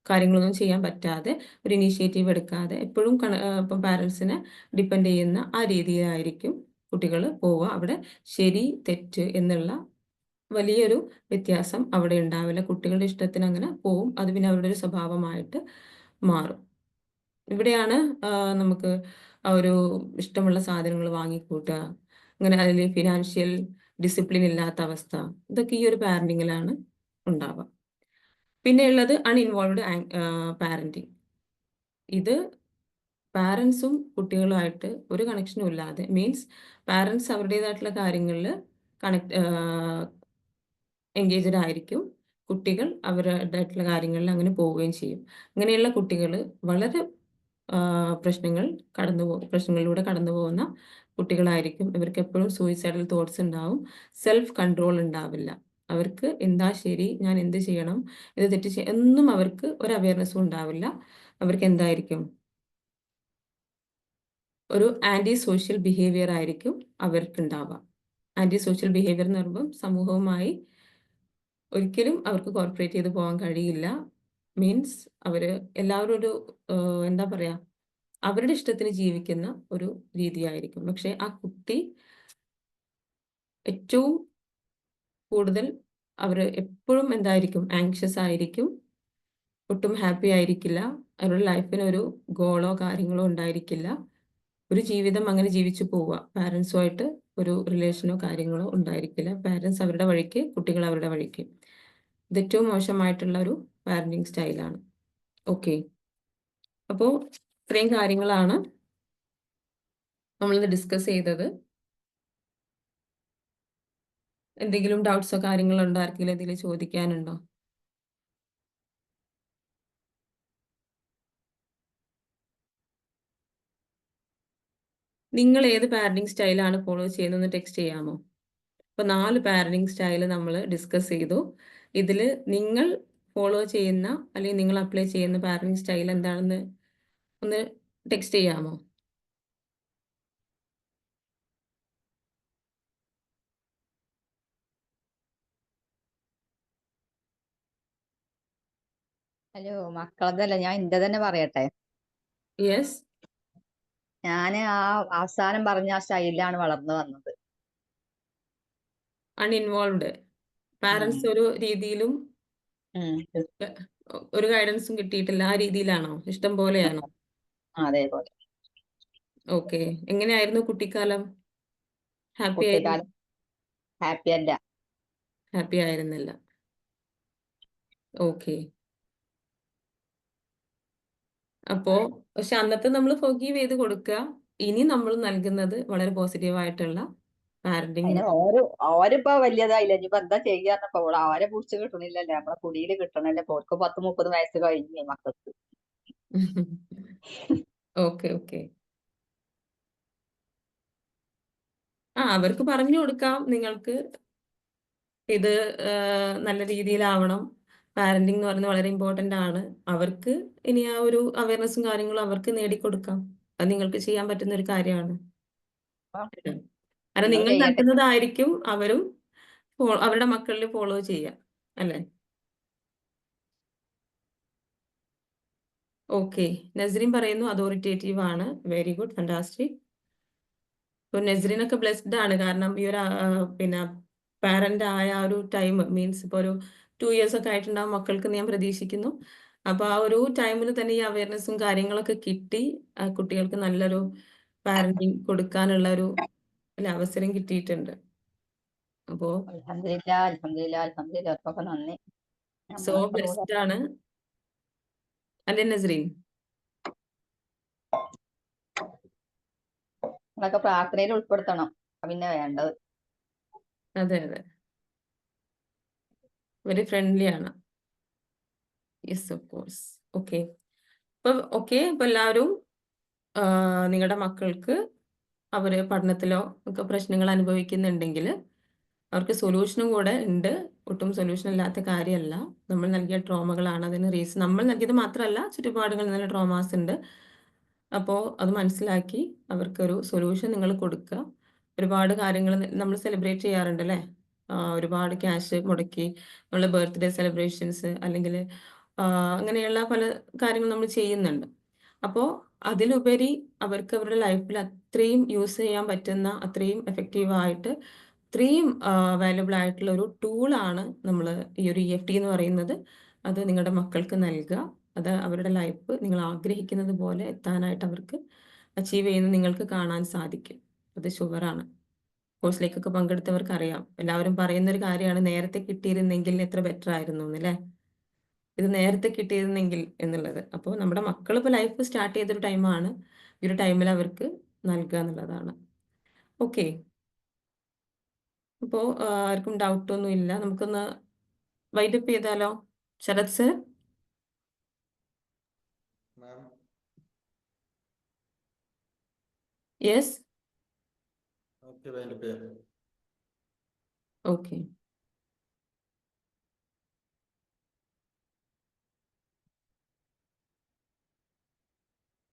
കാര്യങ്ങളൊന്നും ചെയ്യാൻ പറ്റാതെ, ഒരു ഇനീഷ്യേറ്റീവ് എടുക്കാതെ എപ്പോഴും ഇപ്പം പാരൻസിനെ ഡിപ്പെൻഡ് ചെയ്യുന്ന ആ രീതിയിലായിരിക്കും കുട്ടികൾ പോവുക. അവിടെ ശരി തെറ്റ് എന്നുള്ള വലിയൊരു വ്യത്യാസം അവിടെ ഉണ്ടാവില്ല. കുട്ടികളുടെ ഇഷ്ടത്തിന് അങ്ങനെ പോവും. അത് പിന്നെ അവരുടെ ഒരു സ്വഭാവമായിട്ട് മാറും. ഇവിടെയാണ് നമുക്ക് ആ ഒരു ഇഷ്ടമുള്ള സാധനങ്ങൾ വാങ്ങിക്കൂട്ടുക, അങ്ങനെ അതിൽ ഫിനാൻഷ്യൽ ഡിസിപ്ലിൻ ഇല്ലാത്ത അവസ്ഥ, ഇതൊക്കെ ഈ ഒരു പാരന്റിങ്ങിലാണ് ഉണ്ടാവുക. പിന്നെ ഉള്ളത് അൺഇൻവോൾവ്ഡ് പാരന്റിങ്. ഇത് പാരൻസും കുട്ടികളുമായിട്ട് ഒരു കണക്ഷനും ഇല്ലാതെ, മീൻസ് പാരൻസ് അവരുടേതായിട്ടുള്ള കാര്യങ്ങളിൽ കണക്ട് എൻഗേജ്ഡ് ആയിരിക്കും. കുട്ടികൾ അവരുടേതായിട്ടുള്ള കാര്യങ്ങളിൽ അങ്ങനെ പോവുകയും ചെയ്യും. അങ്ങനെയുള്ള കുട്ടികൾ വളരെ പ്രശ്നങ്ങളിലൂടെ കടന്നു പോകുന്ന കുട്ടികളായിരിക്കും. ഇവർക്ക് എപ്പോഴും സൂയിസൈഡൽ തോട്ട്സ് ഉണ്ടാവും. സെൽഫ് കൺട്രോൾ ഉണ്ടാവില്ല. അവർക്ക് എന്താ ശരി, ഞാൻ എന്ത് ചെയ്യണം, ഇത് തെറ്റ് ഒന്നും അവർക്ക് ഒരു അവയർനെസ്സും ഉണ്ടാവില്ല. അവർക്ക് എന്തായിരിക്കും, ഒരു ആന്റി സോഷ്യൽ ബിഹേവിയർ ആയിരിക്കും അവർക്കുണ്ടാവുക. ആന്റി സോഷ്യൽ ബിഹേവിയർ എന്ന് പറയുമ്പോൾ സമൂഹവുമായി ഒരിക്കലും അവർക്ക് കോർപ്പറേറ്റ് ചെയ്ത് പോകാൻ കഴിയില്ല. മീൻസ് അവര് എല്ലാവരും ഒരു എന്താ പറയാ, അവരുടെ ഇഷ്ടത്തിന് ജീവിക്കുന്ന ഒരു രീതിയായിരിക്കും. പക്ഷെ ആ കുട്ടി ഏറ്റവും കൂടുതൽ അവര് എപ്പോഴും എന്തായിരിക്കും, ആങ്ഷ്യസ് ആയിരിക്കും. ഒട്ടും ഹാപ്പി ആയിരിക്കില്ല. അവരുടെ ലൈഫിന് ഒരു ഗോളോ കാര്യങ്ങളോ ഉണ്ടായിരിക്കില്ല. ഒരു ജീവിതം അങ്ങനെ ജീവിച്ചു പോവുക. പാരൻസുമായിട്ട് ഒരു റിലേഷനോ കാര്യങ്ങളോ ഉണ്ടായിരിക്കില്ല. പാരൻസ് അവരുടെ വഴിക്ക്, കുട്ടികൾ അവരുടെ വഴിക്ക്. ഇത് ഏറ്റവും മോശമായിട്ടുള്ള ഒരു പാരന്റിങ് സ്റ്റൈലാണ്. ഓക്കെ. അപ്പോൾ ഇത്രയും കാര്യങ്ങളാണ് നമ്മളിന്ന് ഡിസ്കസ് ചെയ്തത്. എന്തെങ്കിലും ഡൗട്ട്സോ കാര്യങ്ങളോ ഉണ്ടോ? ആർക്കെങ്കിലും എന്തെങ്കിലും ചോദിക്കാനുണ്ടോ? നിങ്ങൾ ഏത് പാരന്റിങ് സ്റ്റൈലാണ് ഫോളോ ചെയ്യുന്നതെന്ന് ടെക്സ്റ്റ് ചെയ്യാമോ? ഇപ്പൊ 4 പാരന്റിങ് സ്റ്റൈൽ നമ്മൾ ഡിസ്കസ് ചെയ്തു. ഇതിൽ നിങ്ങൾ ഫോളോ ചെയ്യുന്ന അല്ലെങ്കിൽ നിങ്ങൾ അപ്ലൈ ചെയ്യുന്ന പാരന്റിങ് സ്റ്റൈൽ എന്താണെന്ന് ഒന്ന് ടെക്സ്റ്റ് ചെയ്യാമോ? ഹലോ, മക്കളതല്ല, ഞാൻ എന്റെ തന്നെ പറയട്ടെ. യെസ്. ഞാന് ആ അവസാനം പറഞ്ഞ ആ സ്റ്റൈലിലാണ് വളർന്നു വന്നത്. അൺഇൻവോൾവ്ഡ്. പാരന്റ്സ് ഉം. ഒരു രീതിയിലും ഉം. ഒരു ഗൈഡൻസും കിട്ടിയിട്ടില്ല. ആ രീതിയിലാണോ? ഇഷ്ടം പോലെയാണോ? അതേപോലെ. ഓക്കെ. എങ്ങനെയായിരുന്നു കുട്ടിക്കാലം? ഹാപ്പി ആയിരുന്നു? കുട്ടിക്കാലം ഹാപ്പി അല്ല. ഹാപ്പി ആയിരുന്നില്ല. ഓക്കെ. അപ്പോ പക്ഷെ അന്നത്തെ നമ്മൾ ഫോർഗീവ് ചെയ്ത് കൊടുക്കുക. ഇനി നമ്മൾ നൽകുന്നത് വളരെ പോസിറ്റീവ് ആയിട്ടുള്ള പാരന്റിങ്. അതിന് ഓരിപ്പോ വലിയതായില്ല, ഇനിയിപ്പോ എന്താ ചെയ്യാന്നപ്പോ ഓരെ പിടിച്ച് കിട്ടണില്ലല്ലേ, നമ്മളെ കുടിയിൽ കിട്ടണല്ലേ. ഓർക്ക് 10-30 വയസ്സ് കഴിഞ്ഞു മക്കൾക്ക്. Okay, okay. അവർക്ക് പറഞ്ഞു കൊടുക്കാം നിങ്ങൾക്ക് ഇത് നല്ല രീതിയിലാവണം. പാരന്റിങ് എന്ന് പറയുന്നത് വളരെ ഇമ്പോർട്ടന്റ് ആണ്. അവർക്ക് ഇനി ആ ഒരു അവയർനെസ്സും കാര്യങ്ങളും അവർക്ക് നേടിക്കൊടുക്കാം. അത് നിങ്ങൾക്ക് ചെയ്യാൻ പറ്റുന്ന ഒരു കാര്യമാണ്. അപ്പൊ കാരണം നിങ്ങൾ നിങ്ങൾ ചെയ്യട്ടെ. നൽകുന്നതായിരിക്കും അവരും അവരുടെ മക്കളിൽ ഫോളോ ചെയ്യുക, അല്ലേ? ഓക്കെ. നസ്രീൻ പറയുന്നു അതോറിറ്റേറ്റീവ് ആണ്. Very good, fantastic. ഇപ്പൊ നസ്രീനൊക്കെ ബ്ലെസ്ഡ് ആണ്. കാരണം ഈ ഒരു പിന്നെ പാരന്റ് ആയ ആ ഒരു ടൈം, മീൻസ് ഇപ്പൊ ഒരു 2 ഇയേഴ്സ് ഒക്കെ ആയിട്ടുണ്ടാവും മക്കൾക്ക് ഞാൻ പ്രതീക്ഷിക്കുന്നു. അപ്പൊ ആ ഒരു ടൈമിൽ തന്നെ ഈ അവയർനെസ്സും കാര്യങ്ങളൊക്കെ കിട്ടി കുട്ടികൾക്ക് നല്ലൊരു പാരന്റിങ് കൊടുക്കാനുള്ള ഒരു അവസരം കിട്ടിയിട്ടുണ്ട്. അപ്പോ അൽഹംദുലില്ലാ, അൽഹംദുലില്ലാ, അൽഹംദുലില്ലാ, അവർക്കൊക്കെ നന്ദി. സോ നമ്മളൊക്കെ കൂടെ ബ്ലെസ്ഡ് ആണ്, അല്ലേ നസ്രീൻ? നിങ്ങളൊക്കെ പ്രാർത്ഥനയിൽ ഉൾപ്പെടുത്തണം. പിന്നെ വേണ്ടത്. അതെ, അതെ. വെരി ഫ്രണ്ട്ലി ആണ്. Yes, of course. ഓക്കെ. അപ്പൊ എല്ലാവരും നിങ്ങളുടെ മക്കൾക്ക് അവര് പഠനത്തിലോ ഒക്കെ പ്രശ്നങ്ങൾ അനുഭവിക്കുന്നുണ്ടെങ്കിൽ അവർക്ക് സൊല്യൂഷനും കൂടെ ഉണ്ട്. ഒട്ടും സൊല്യൂഷൻ ഇല്ലാത്ത കാര്യമല്ല. നമ്മൾ നൽകിയ ട്രോമകളാണ് അതിന് റീസൺ. നമ്മൾ നൽകിയത് മാത്രമല്ല, ചുറ്റുപാടുകളിൽ നല്ല ട്രോമാസ് ഉണ്ട്. അപ്പോൾ അത് മനസ്സിലാക്കി അവർക്കൊരു സൊല്യൂഷൻ നിങ്ങൾ കൊടുക്കുക. ഒരുപാട് കാര്യങ്ങൾ നമ്മൾ സെലിബ്രേറ്റ് ചെയ്യാറുണ്ട്, അല്ലേ? ഒരുപാട് ക്യാഷ് മുടക്കി നമ്മൾ ബർത്ത്ഡേ സെലിബ്രേഷൻസ് അല്ലെങ്കിൽ അങ്ങനെയുള്ള പല കാര്യങ്ങൾ നമ്മൾ ചെയ്യുന്നുണ്ട്. അപ്പോൾ അതിലുപരി അവർക്ക് അവരുടെ ലൈഫിൽ അത്രയും യൂസ് ചെയ്യാൻ പറ്റുന്ന, അത്രയും എഫക്റ്റീവ് ആയിട്ട്, അത്രയും വാല്യുബിൾ ആയിട്ടുള്ള ഒരു ടൂളാണ് നമ്മൾ ഈ ഒരു EFT എന്ന് പറയുന്നത്. അത് നിങ്ങളുടെ മക്കൾക്ക് നൽകുക. അത് അവരുടെ ലൈഫ് നിങ്ങൾ ആഗ്രഹിക്കുന്നത് പോലെ എത്താനായിട്ട് അവർക്ക് അച്ചീവ് ചെയ്യുന്നത് നിങ്ങൾക്ക് കാണാൻ സാധിക്കും. അത് ഷുവറാണ്. കോഴ്സിലേക്കൊക്കെ പങ്കെടുത്തവർക്ക് അറിയാം. എല്ലാവരും പറയുന്ന ഒരു കാര്യമാണ്, നേരത്തെ കിട്ടിയിരുന്നെങ്കിൽ എത്ര ബെറ്റർ ആയിരുന്നു എന്നല്ലേ? ഇത് നേരത്തെ കിട്ടിയിരുന്നെങ്കിൽ എന്നുള്ളത്. അപ്പോൾ നമ്മുടെ മക്കൾ ഇപ്പോൾ ലൈഫ് സ്റ്റാർട്ട് ചെയ്തൊരു ടൈമാണ്. ഈ ഒരു ടൈമിൽ അവർക്ക് നൽകുക എന്നുള്ളതാണ്. ഓക്കെ, അപ്പോൾ ആർക്കും ഡൗട്ടൊന്നും ഇല്ല. നമുക്കൊന്ന് വൈൻഡപ്പ് ചെയ്താലോ? Sarath sir? Ma'am yes, okay, wind up ചെയ്യാം. ഓക്കെ.